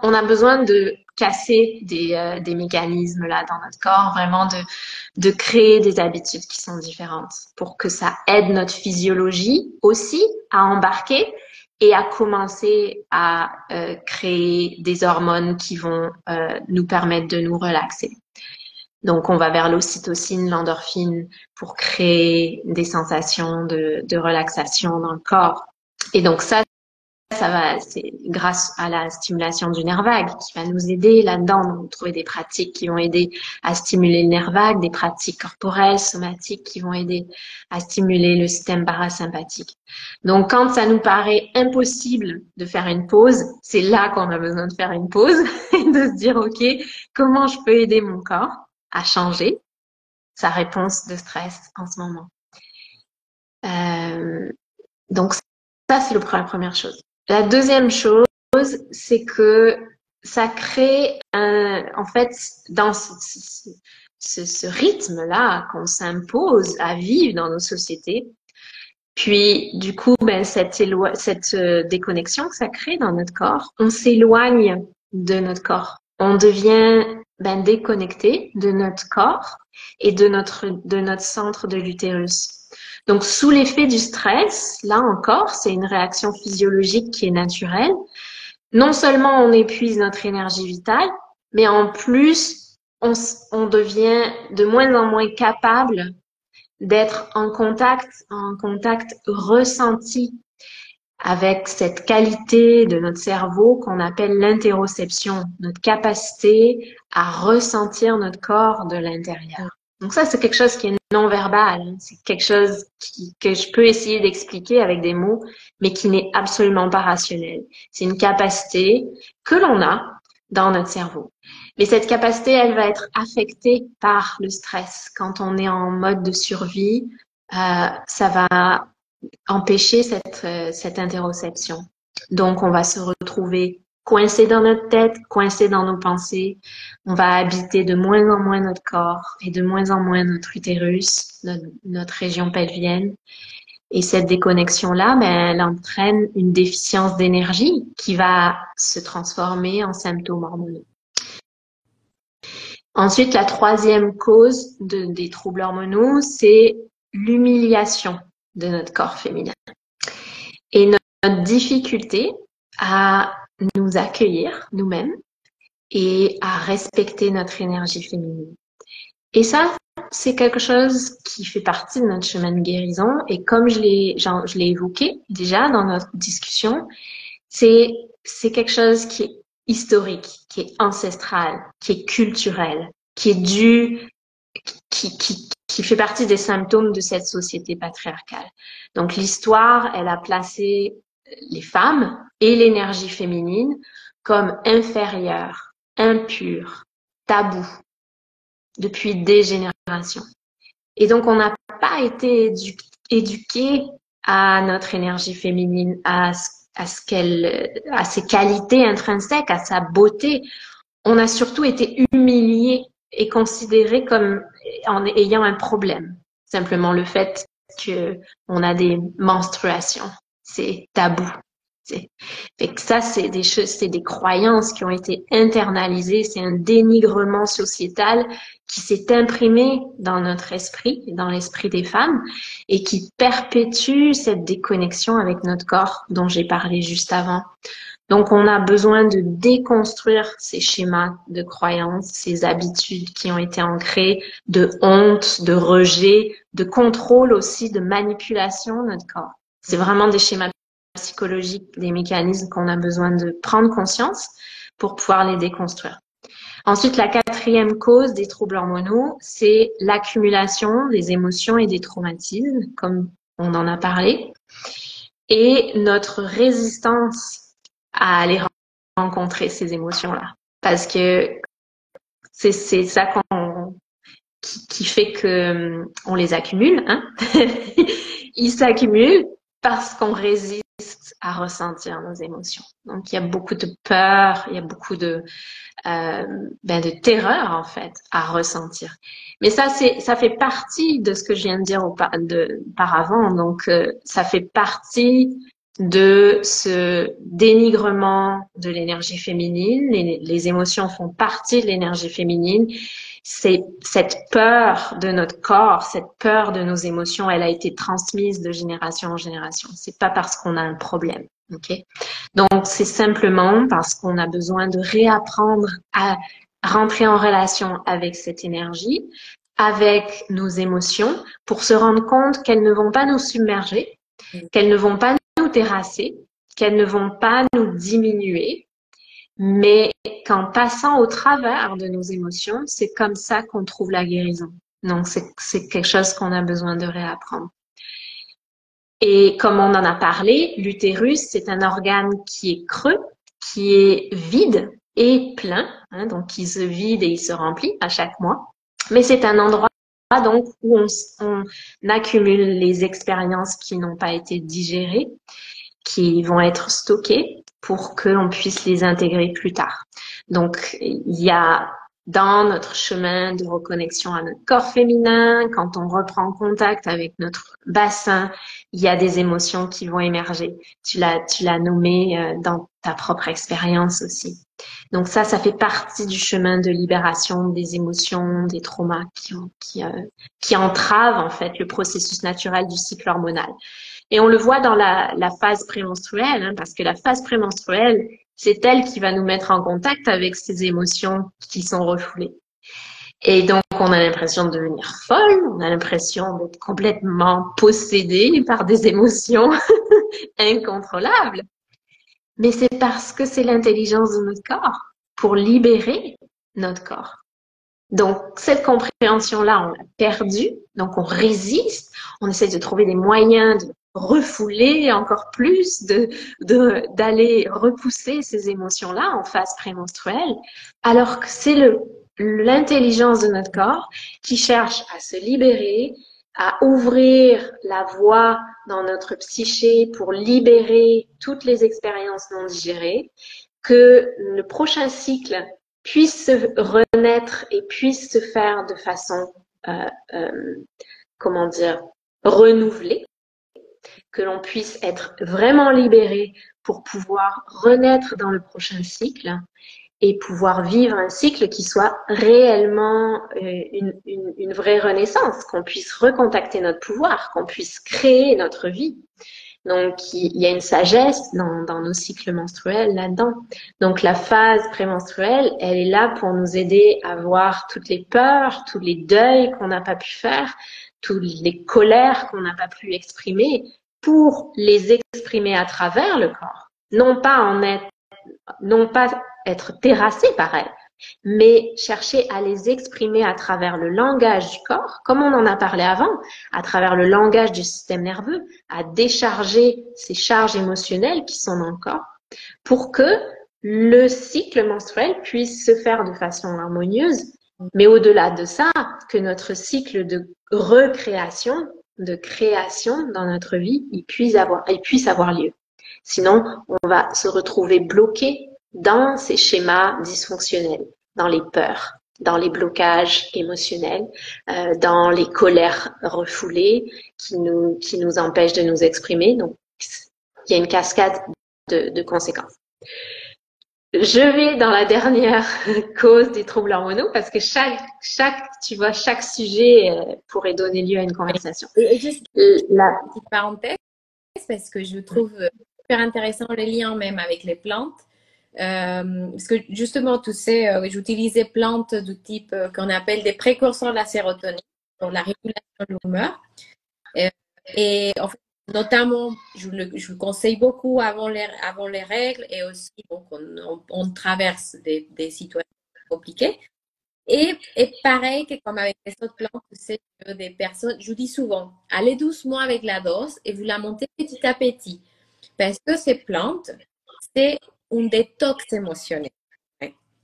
on a besoin de casser des mécanismes là dans notre corps, vraiment de créer des habitudes qui sont différentes pour que ça aide notre physiologie aussi à embarquer et à commencer à créer des hormones qui vont nous permettre de nous relaxer. Donc, on va vers l'ocytocine, l'endorphine pour créer des sensations de relaxation dans le corps. Et donc c'est grâce à la stimulation du nerf vague qui va nous aider là-dedans. Donc, trouver des pratiques qui vont aider à stimuler le nerf vague, des pratiques corporelles, somatiques qui vont aider à stimuler le système parasympathique. Donc, quand ça nous paraît impossible de faire une pause, c'est là qu'on a besoin de faire une pause et de se dire, OK, comment je peux aider mon corps à changer sa réponse de stress en ce moment. Donc, ça, c'est la première chose. La deuxième chose, c'est que ça crée en fait, dans ce rythme-là qu'on s'impose à vivre dans nos sociétés, puis du coup, cette déconnexion que ça crée dans notre corps, on s'éloigne de notre corps. On devient déconnecté de notre corps et de notre centre de l'utérus. Donc, sous l'effet du stress, là encore, c'est une réaction physiologique qui est naturelle. Non seulement on épuise notre énergie vitale, mais en plus, on devient de moins en moins capable d'être en contact ressenti avec cette qualité de notre cerveau qu'on appelle l'interoception, notre capacité à ressentir notre corps de l'intérieur. Donc ça, c'est quelque chose qui est non-verbal, hein. C'est quelque chose que je peux essayer d'expliquer avec des mots, mais qui n'est absolument pas rationnel. C'est une capacité que l'on a dans notre cerveau. Mais cette capacité, elle va être affectée par le stress. Quand on est en mode de survie, ça va empêcher cette interoception. Donc, on va se retrouver coincé dans notre tête, coincé dans nos pensées. On va habiter de moins en moins notre corps et de moins en moins notre utérus, notre région pelvienne. Et cette déconnexion-là, elle entraîne une déficience d'énergie qui va se transformer en symptômes hormonaux. Ensuite, la troisième cause des troubles hormonaux, c'est l'humiliation de notre corps féminin. Et notre difficulté à nous accueillir nous-mêmes et à respecter notre énergie féminine. Et ça, c'est quelque chose qui fait partie de notre chemin de guérison. Et comme je l'ai évoqué déjà dans notre discussion, c'est quelque chose qui est historique, qui est ancestral, qui est culturel, qui est dû, qui fait partie des symptômes de cette société patriarcale. Donc l'histoire, elle a placé les femmes et l'énergie féminine comme inférieures, impures, tabous depuis des générations. Et donc on n'a pas été éduqués à notre énergie féminine, à ses qualités intrinsèques, à sa beauté. On a surtout été humiliés et considérés comme en ayant un problème. Simplement le fait qu'on a des menstruations, c'est tabou. Fait que ça, c'est des choses, c'est des croyances qui ont été internalisées, c'est un dénigrement sociétal qui s'est imprimé dans notre esprit, dans l'esprit des femmes, et qui perpétue cette déconnexion avec notre corps dont j'ai parlé juste avant. Donc, on a besoin de déconstruire ces schémas de croyances, ces habitudes qui ont été ancrées de honte, de rejet, de contrôle aussi, de manipulation de notre corps. C'est vraiment des schémas psychologiques, des mécanismes qu'on a besoin de prendre conscience pour pouvoir les déconstruire. Ensuite, la quatrième cause des troubles hormonaux, c'est l'accumulation des émotions et des traumatismes, comme on en a parlé, et notre résistance à aller rencontrer ces émotions-là. Parce que c'est ça qui fait que on les accumule, hein. Ils s'accumulent parce qu'on résiste à ressentir nos émotions. Donc, il y a beaucoup de peur, il y a beaucoup de terreur, en fait, à ressentir. Mais ça fait partie de ce que je viens de dire auparavant. Donc, ça fait partie de ce dénigrement de l'énergie féminine. Les émotions font partie de l'énergie féminine. C'est cette peur de notre corps, cette peur de nos émotions, elle a été transmise de génération en génération. C'est pas parce qu'on a un problème, ok? Donc c'est simplement parce qu'on a besoin de réapprendre à rentrer en relation avec cette énergie, avec nos émotions, pour se rendre compte qu'elles ne vont pas nous submerger, qu'elles ne vont pas nous terrasser, qu'elles ne vont pas nous diminuer, mais qu'en passant au travers de nos émotions, c'est comme ça qu'on trouve la guérison. Donc, c'est quelque chose qu'on a besoin de réapprendre. Et comme on en a parlé, l'utérus, c'est un organe qui est creux, qui est vide et plein, hein, donc il se vide et il se remplit à chaque mois. Mais c'est un endroit donc où on accumule les expériences qui n'ont pas été digérées, qui vont être stockées pour qu'on puisse les intégrer plus tard. Donc, il y a dans notre chemin de reconnexion à notre corps féminin, quand on reprend contact avec notre bassin, il y a des émotions qui vont émerger. Tu l'as nommé dans ta propre expérience aussi. Donc ça fait partie du chemin de libération des émotions, des traumas qui entravent en fait le processus naturel du cycle hormonal. Et on le voit dans la phase prémenstruelle, hein, parce que la phase prémenstruelle, c'est elle qui va nous mettre en contact avec ces émotions qui sont refoulées. Et donc, on a l'impression de devenir folle, on a l'impression d'être complètement possédé par des émotions incontrôlables. Mais c'est parce que c'est l'intelligence de notre corps pour libérer notre corps. Donc, cette compréhension-là, on l'a perdue, donc on résiste, on essaie de trouver des moyens de refouler encore plus, d'aller repousser ces émotions-là en phase prémenstruelle, alors que c'est l'intelligence de notre corps qui cherche à se libérer, à ouvrir la voie dans notre psyché pour libérer toutes les expériences non digérées, que le prochain cycle puisse se renaître et puisse se faire de façon, comment dire, renouvelée, que l'on puisse être vraiment libéré pour pouvoir renaître dans le prochain cycle et pouvoir vivre un cycle qui soit réellement une vraie renaissance, qu'on puisse recontacter notre pouvoir, qu'on puisse créer notre vie. Donc, il y a une sagesse dans nos cycles menstruels là-dedans. Donc, la phase prémenstruelle, elle est là pour nous aider à voir toutes les peurs, tous les deuils qu'on n'a pas pu faire, toutes les colères qu'on n'a pas pu exprimer, pour les exprimer à travers le corps. Non pas être terrassé par elles, mais chercher à les exprimer à travers le langage du corps, comme on en a parlé avant, à travers le langage du système nerveux, à décharger ces charges émotionnelles qui sont dans le corps, pour que le cycle menstruel puisse se faire de façon harmonieuse, mais au-delà de ça, que notre cycle de recréation, de création dans notre vie, il puisse avoir lieu. Sinon, on va se retrouver bloqué dans ces schémas dysfonctionnels, dans les peurs, dans les blocages émotionnels, dans les colères refoulées qui nous empêchent de nous exprimer. Donc, il y a une cascade de conséquences. Je vais dans la dernière cause des troubles hormonaux parce que chaque sujet pourrait donner lieu à une conversation. Et juste une petite parenthèse, parce que je trouve super intéressant le lien même avec les plantes. Parce que justement, tu sais, j'utilisais plantes du type qu'on appelle des précurseurs de la sérotonine pour la régulation de l'humeur. Et en fait, notamment, je le conseille beaucoup avant les règles et aussi bon, on traverse des situations compliquées. Et pareil que comme avec les autres plantes, tu sais, des personnes, je vous dis souvent, allez doucement avec la dose et vous la montez petit à petit. Parce que ces plantes, c'est un détox émotionnel.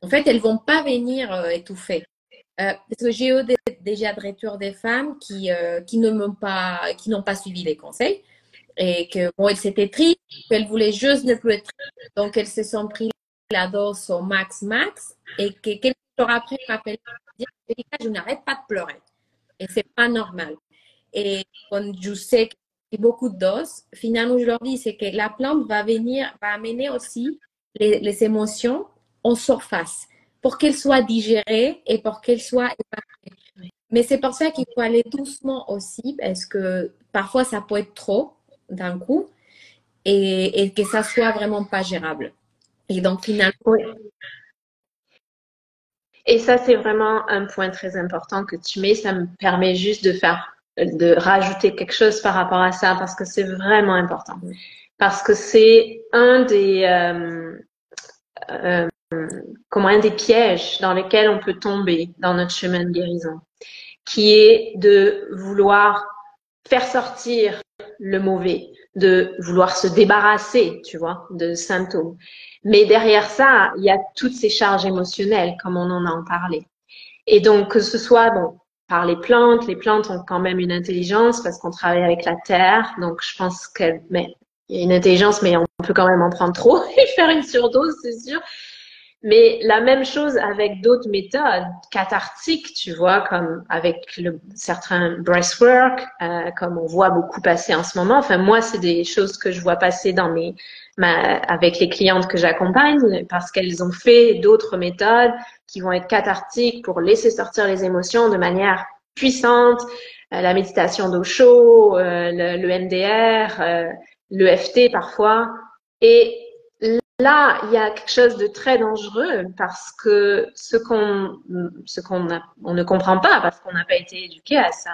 En fait, elles ne vont pas venir étouffer. Parce que j'ai eu déjà de retour des femmes qui n'ont pas suivi les conseils et que bon, elles s'étaient tristes, qu'elles voulaient juste ne plus être tristes. Donc, elles se sont pris la dose au max et que quelques jours après, elles m'appellent pour dire je n'arrête pas de pleurer. Et c'est pas normal. Et quand je sais que j'ai beaucoup de doses, finalement, je leur dis c'est que la plante va amener aussi les émotions en surface pour qu'elles soient digérées et pour qu'elles soient évacuées. Mais c'est pour ça qu'il faut aller doucement aussi parce que parfois ça peut être trop d'un coup et que ça soit vraiment pas gérable. Et donc finalement, oui. Et ça, c'est vraiment un point très important que tu mets. Ça me permet juste de rajouter quelque chose par rapport à ça parce que c'est vraiment important. Parce que c'est un des pièges dans lesquels on peut tomber dans notre chemin de guérison, qui est de vouloir faire sortir le mauvais, de vouloir se débarrasser, tu vois, de symptômes. Mais derrière ça, il y a toutes ces charges émotionnelles, comme on en a parlé. Et donc, que ce soit, bon, par les plantes ont quand même une intelligence parce qu'on travaille avec la terre. Donc, je pense qu'il y a une intelligence, mais on peut quand même en prendre trop et faire une surdose, c'est sûr. Mais la même chose avec d'autres méthodes cathartiques, tu vois, comme avec certains breathwork, comme on voit beaucoup passer en ce moment. Enfin, moi, c'est des choses que je vois passer avec les clientes que j'accompagne parce qu'elles ont fait d'autres méthodes qui vont être cathartiques pour laisser sortir les émotions de manière puissante. La méditation d'Osho, le MDR, l'EFT parfois. Et là, il y a quelque chose de très dangereux parce que on ne comprend pas parce qu'on n'a pas été éduqué à ça,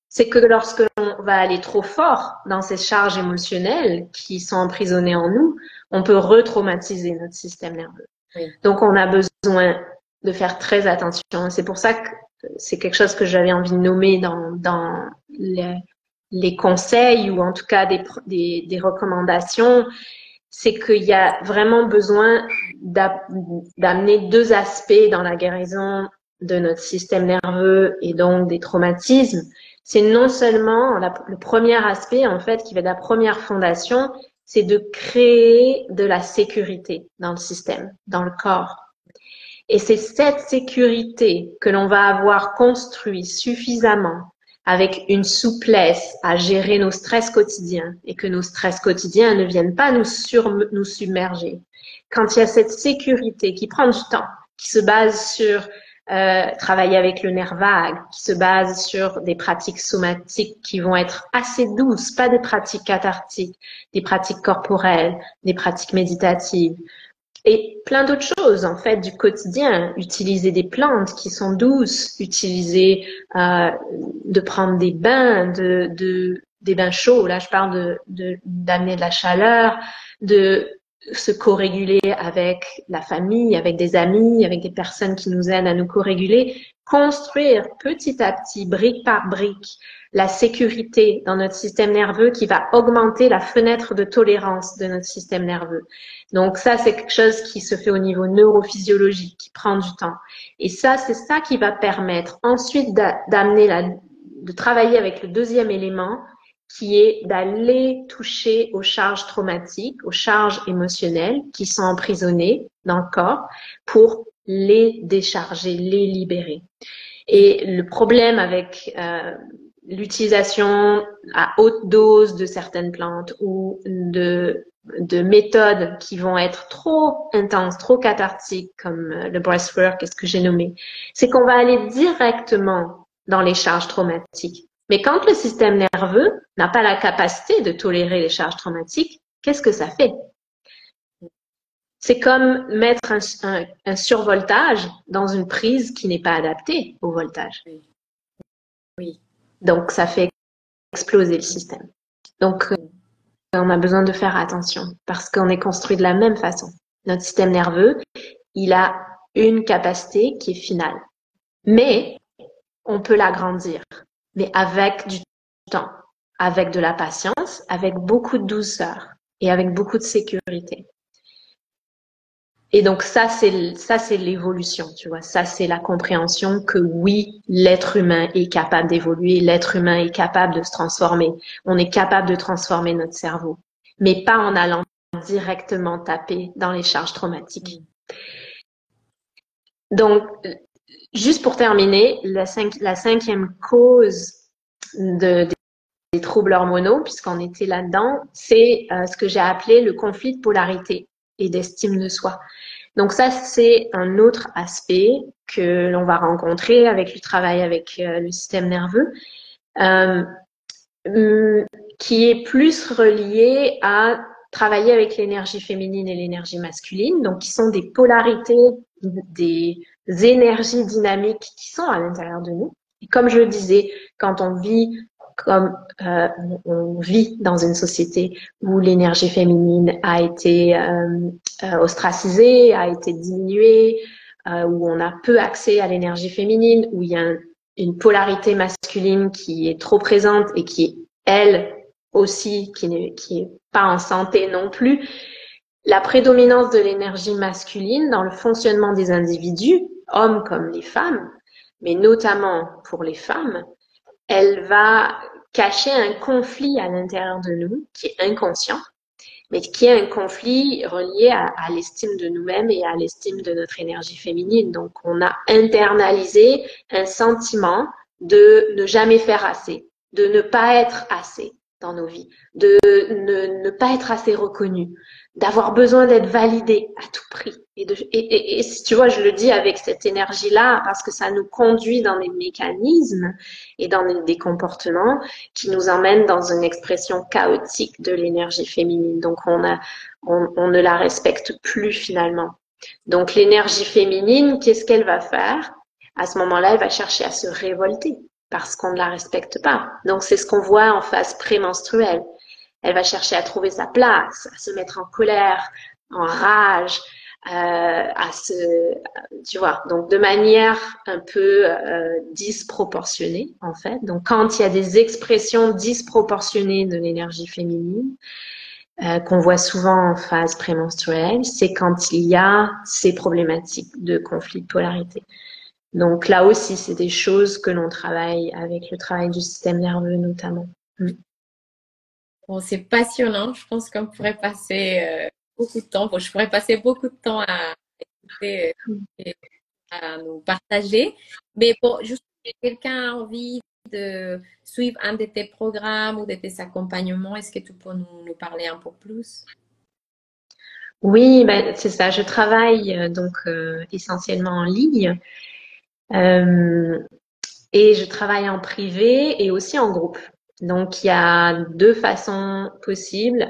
c'est que lorsque l'on va aller trop fort dans ces charges émotionnelles qui sont emprisonnées en nous, on peut retraumatiser notre système nerveux. Oui. Donc, on a besoin de faire très attention. C'est pour ça que c'est quelque chose que j'avais envie de nommer dans les conseils ou en tout cas des recommandations. C'est qu'il y a vraiment besoin d'amener deux aspects dans la guérison de notre système nerveux et donc des traumatismes. C'est non seulement le premier aspect, en fait, qui va être la première fondation, c'est de créer de la sécurité dans le système, dans le corps. Et c'est cette sécurité que l'on va avoir construit suffisamment avec une souplesse à gérer nos stress quotidiens et que nos stress quotidiens ne viennent pas nous submerger. Quand il y a cette sécurité qui prend du temps, qui se base sur travailler avec le nerf vague, qui se base sur des pratiques somatiques qui vont être assez douces, pas des pratiques cathartiques, des pratiques corporelles, des pratiques méditatives et plein d'autres choses en fait du quotidien. Utiliser des plantes qui sont douces, utiliser de prendre des bains, des bains chauds. Là, je parle d'amener de la chaleur, de se co-réguler avec la famille, avec des amis, avec des personnes qui nous aident à nous co-réguler, construire petit à petit, brique par brique, la sécurité dans notre système nerveux qui va augmenter la fenêtre de tolérance de notre système nerveux. Donc ça, c'est quelque chose qui se fait au niveau neurophysiologique, qui prend du temps. Et ça, c'est ça qui va permettre ensuite de travailler avec le deuxième élément, qui est d'aller toucher aux charges traumatiques, aux charges émotionnelles qui sont emprisonnées dans le corps pour les décharger, les libérer. Et le problème avec l'utilisation à haute dose de certaines plantes ou de méthodes qui vont être trop intenses, trop cathartiques, comme le breathwork, ce que j'ai nommé, c'est qu'on va aller directement dans les charges traumatiques. Mais quand le système nerveux n'a pas la capacité de tolérer les charges traumatiques, qu'est-ce que ça fait? C'est comme mettre un survoltage dans une prise qui n'est pas adaptée au voltage. Oui. Donc, ça fait exploser le système. Donc, on a besoin de faire attention parce qu'on est construit de la même façon. Notre système nerveux, il a une capacité qui est finale. Mais on peut l'agrandir, mais avec du temps, avec de la patience, avec beaucoup de douceur et avec beaucoup de sécurité. Et donc ça c'est l'évolution, tu vois. Ça c'est la compréhension que oui, l'être humain est capable d'évoluer, l'être humain est capable de se transformer. On est capable de transformer notre cerveau, mais pas en allant directement taper dans les charges traumatiques. Donc, juste pour terminer, la cinquième cause des troubles hormonaux, puisqu'on était là-dedans, c'est ce que j'ai appelé le conflit de polarité et d'estime de soi. Donc ça, c'est un autre aspect que l'on va rencontrer avec le travail avec le système nerveux, qui est plus relié à travailler avec l'énergie féminine et l'énergie masculine, donc qui sont des polarités, des énergies dynamiques qui sont à l'intérieur de nous. Et comme je le disais, quand on vit on vit dans une société où l'énergie féminine a été ostracisée, a été diminuée, où on a peu accès à l'énergie féminine, où il y a une polarité masculine qui est trop présente et qui est, elle aussi, qui est pas en santé non plus. La prédominance de l'énergie masculine dans le fonctionnement des individus, hommes comme les femmes, mais notamment pour les femmes, elle va cacher un conflit à l'intérieur de nous qui est inconscient, mais qui est un conflit relié à l'estime de nous-mêmes et à l'estime de notre énergie féminine. Donc, on a internalisé un sentiment de ne jamais faire assez, de ne pas être assez dans nos vies, de ne pas être assez reconnu, d'avoir besoin d'être validé à tout prix. Et si tu vois, je le dis avec cette énergie-là parce que ça nous conduit dans des mécanismes et dans des comportements qui nous emmènent dans une expression chaotique de l'énergie féminine. Donc, on on ne la respecte plus finalement. Donc l'énergie féminine, qu'est-ce qu'elle va faire? À ce moment-là, elle va chercher à se révolter parce qu'on ne la respecte pas. Donc c'est ce qu'on voit en phase prémenstruelle. Elle va chercher à trouver sa place, à se mettre en colère, en rage, tu vois, donc de manière un peu disproportionnée en fait. Donc quand il y a des expressions disproportionnées de l'énergie féminine, qu'on voit souvent en phase prémenstruelle, c'est quand il y a ces problématiques de conflit de polarité. Donc là aussi, c'est des choses que l'on travaille avec le travail du système nerveux notamment. Bon, c'est passionnant. Je pense qu'on pourrait passer beaucoup de temps. Bon, je pourrais passer beaucoup de temps à écouter et à nous partager. Mais bon, juste si quelqu'un a envie de suivre un de tes programmes ou de tes accompagnements, est-ce que tu peux nous parler un peu plus? Oui, ben, c'est ça. Je travaille donc essentiellement en ligne et je travaille en privé et aussi en groupe. Donc il y a deux façons possibles.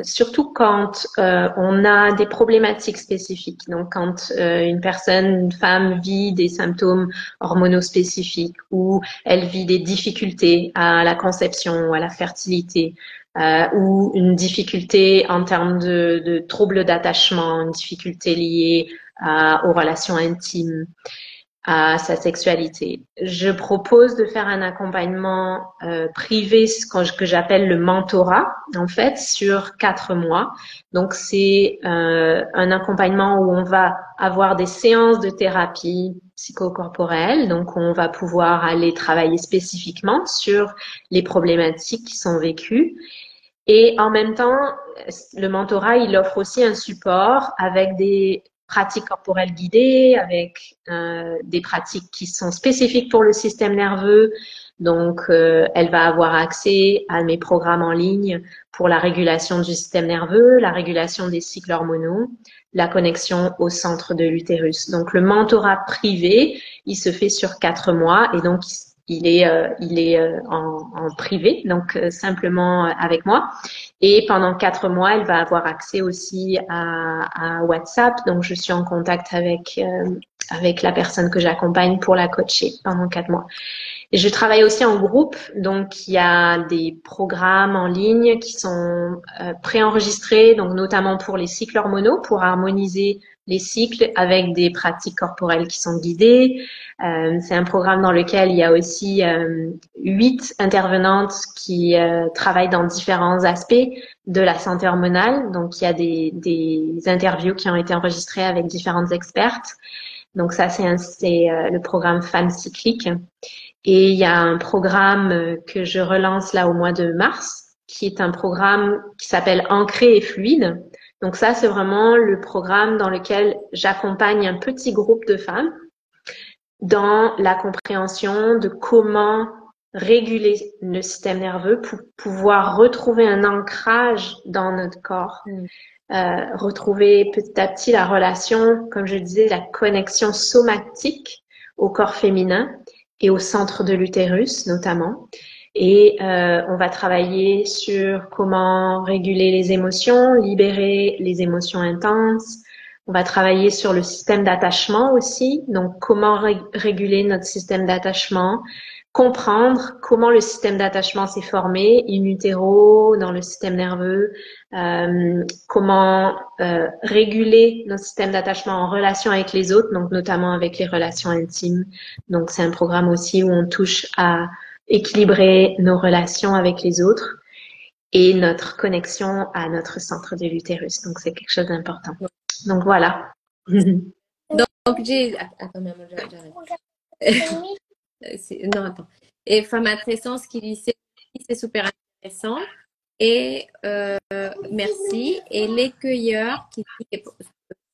Surtout quand on a des problématiques spécifiques. Donc, quand une femme vit des symptômes hormonaux spécifiques ou elle vit des difficultés à la conception ou à la fertilité ou une difficulté en termes de troubles d'attachement, une difficulté liée aux relations intimes, à sa sexualité. Je propose de faire un accompagnement privé, que j'appelle le mentorat, en fait, sur 4 mois. Donc, c'est un accompagnement où on va avoir des séances de thérapie psychocorporelle. Donc, on va pouvoir aller travailler spécifiquement sur les problématiques qui sont vécues. Et en même temps, le mentorat, il offre aussi un support avec des pratiques corporelles guidées, avec des pratiques qui sont spécifiques pour le système nerveux. Donc, elle va avoir accès à mes programmes en ligne pour la régulation du système nerveux, la régulation des cycles hormonaux, la connexion au centre de l'utérus. Donc, le mentorat privé, il se fait sur 4 mois et donc il est en privé, donc simplement avec moi. Et pendant 4 mois, elle va avoir accès aussi à WhatsApp. Donc, je suis en contact avec la personne que j'accompagne pour la coacher pendant 4 mois. Et je travaille aussi en groupe. Donc, il y a des programmes en ligne qui sont préenregistrés, donc notamment pour les cycles hormonaux, pour harmoniser les cycles avec des pratiques corporelles qui sont guidées. C'est un programme dans lequel il y a aussi 8 intervenantes qui travaillent dans différents aspects de la santé hormonale. Donc, il y a des interviews qui ont été enregistrées avec différentes expertes. Donc, ça, c'est le programme Femmes cycliques. Et il y a un programme que je relance là au mois de mars, qui est un programme qui s'appelle Ancré et fluide. Donc ça, c'est vraiment le programme dans lequel j'accompagne un petit groupe de femmes dans la compréhension de comment réguler le système nerveux pour pouvoir retrouver un ancrage dans notre corps, retrouver petit à petit la relation, comme je disais, la connexion somatique au corps féminin et au centre de l'utérus notamment. Et on va travailler sur comment réguler les émotions, libérer les émotions intenses. On va travailler sur le système d'attachement aussi, donc comment réguler notre système d'attachement, comprendre comment le système d'attachement s'est formé in utero, dans le système nerveux, comment réguler notre système d'attachement en relation avec les autres, donc notamment avec les relations intimes. Donc c'est un programme aussi où on touche à équilibrer nos relations avec les autres et notre connexion à notre centre de l'utérus. Donc c'est quelque chose d'important. Donc voilà. Donc, attends, maman, j'arrête. Non, attends. Et Femme à Trescence qui dit c'est super intéressant. Et merci. Et les cueilleurs qui dit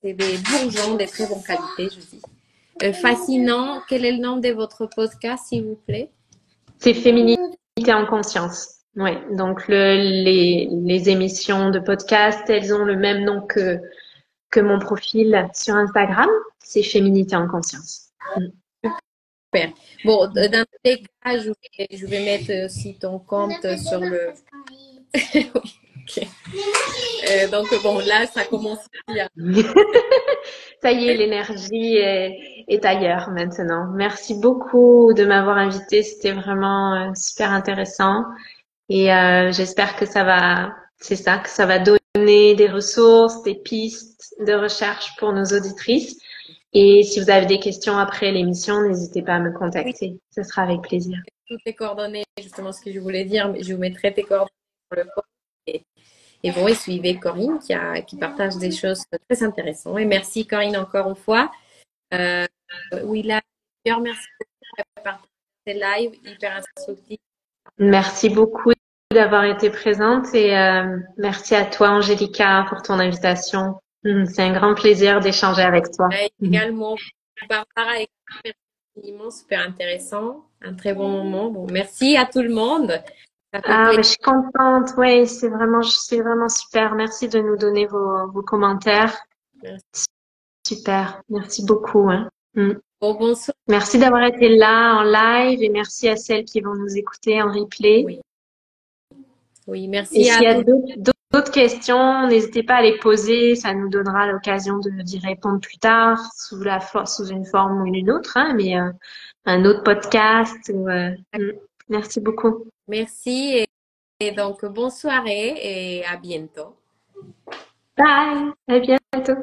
c'est des bourgeons de très bonne qualité, je dis. Fascinant. Quel est le nom de votre podcast, s'il vous plaît? C'est Féminité en conscience. Oui, donc les émissions de podcast, elles ont le même nom que mon profil sur Instagram. C'est Féminité en conscience. Super. Bon, dans tous les cas, je vais mettre aussi ton compte sur le... Ok. Donc, bon, là, ça commence aussi à... Ça y est, l'énergie est ailleurs maintenant. Merci beaucoup de m'avoir invité. C'était vraiment super intéressant. Et j'espère que que ça va donner des ressources, des pistes de recherche pour nos auditrices. Et si vous avez des questions après l'émission, n'hésitez pas à me Oui, contacter. Ce sera avec plaisir. toutes tes coordonnées, justement ce que je voulais dire, mais je vous mettrai tes coordonnées sur le post. Et bon, et suivez Corinne qui partage des choses très intéressantes. Et merci Corinne encore une fois. Euh, oui, là, merci beaucoup pour partager ces lives hyper instructifs. Merci beaucoup d'avoir été présente et merci à toi, Angélica, pour ton invitation. C'est un grand plaisir d'échanger avec toi. Et également, Barbara, également super intéressant. Un très bon moment. Bon, merci à tout le monde. Ça fait Ah, plaisir. ben, je suis contente. Oui, c'est vraiment super. Merci de nous donner vos commentaires. Super. Merci beaucoup, hein. Bon, bonsoir. Merci d'avoir été là en live et merci à celles qui vont nous écouter en replay. Oui, oui, Et merci s'il à y a tous. d'autres questions, n'hésitez pas à les poser. Ça nous donnera l'occasion d'y répondre plus tard sous une forme ou une autre, hein, mais un autre podcast. Merci beaucoup. Merci et donc bonne soirée et à bientôt. Bye. À bientôt.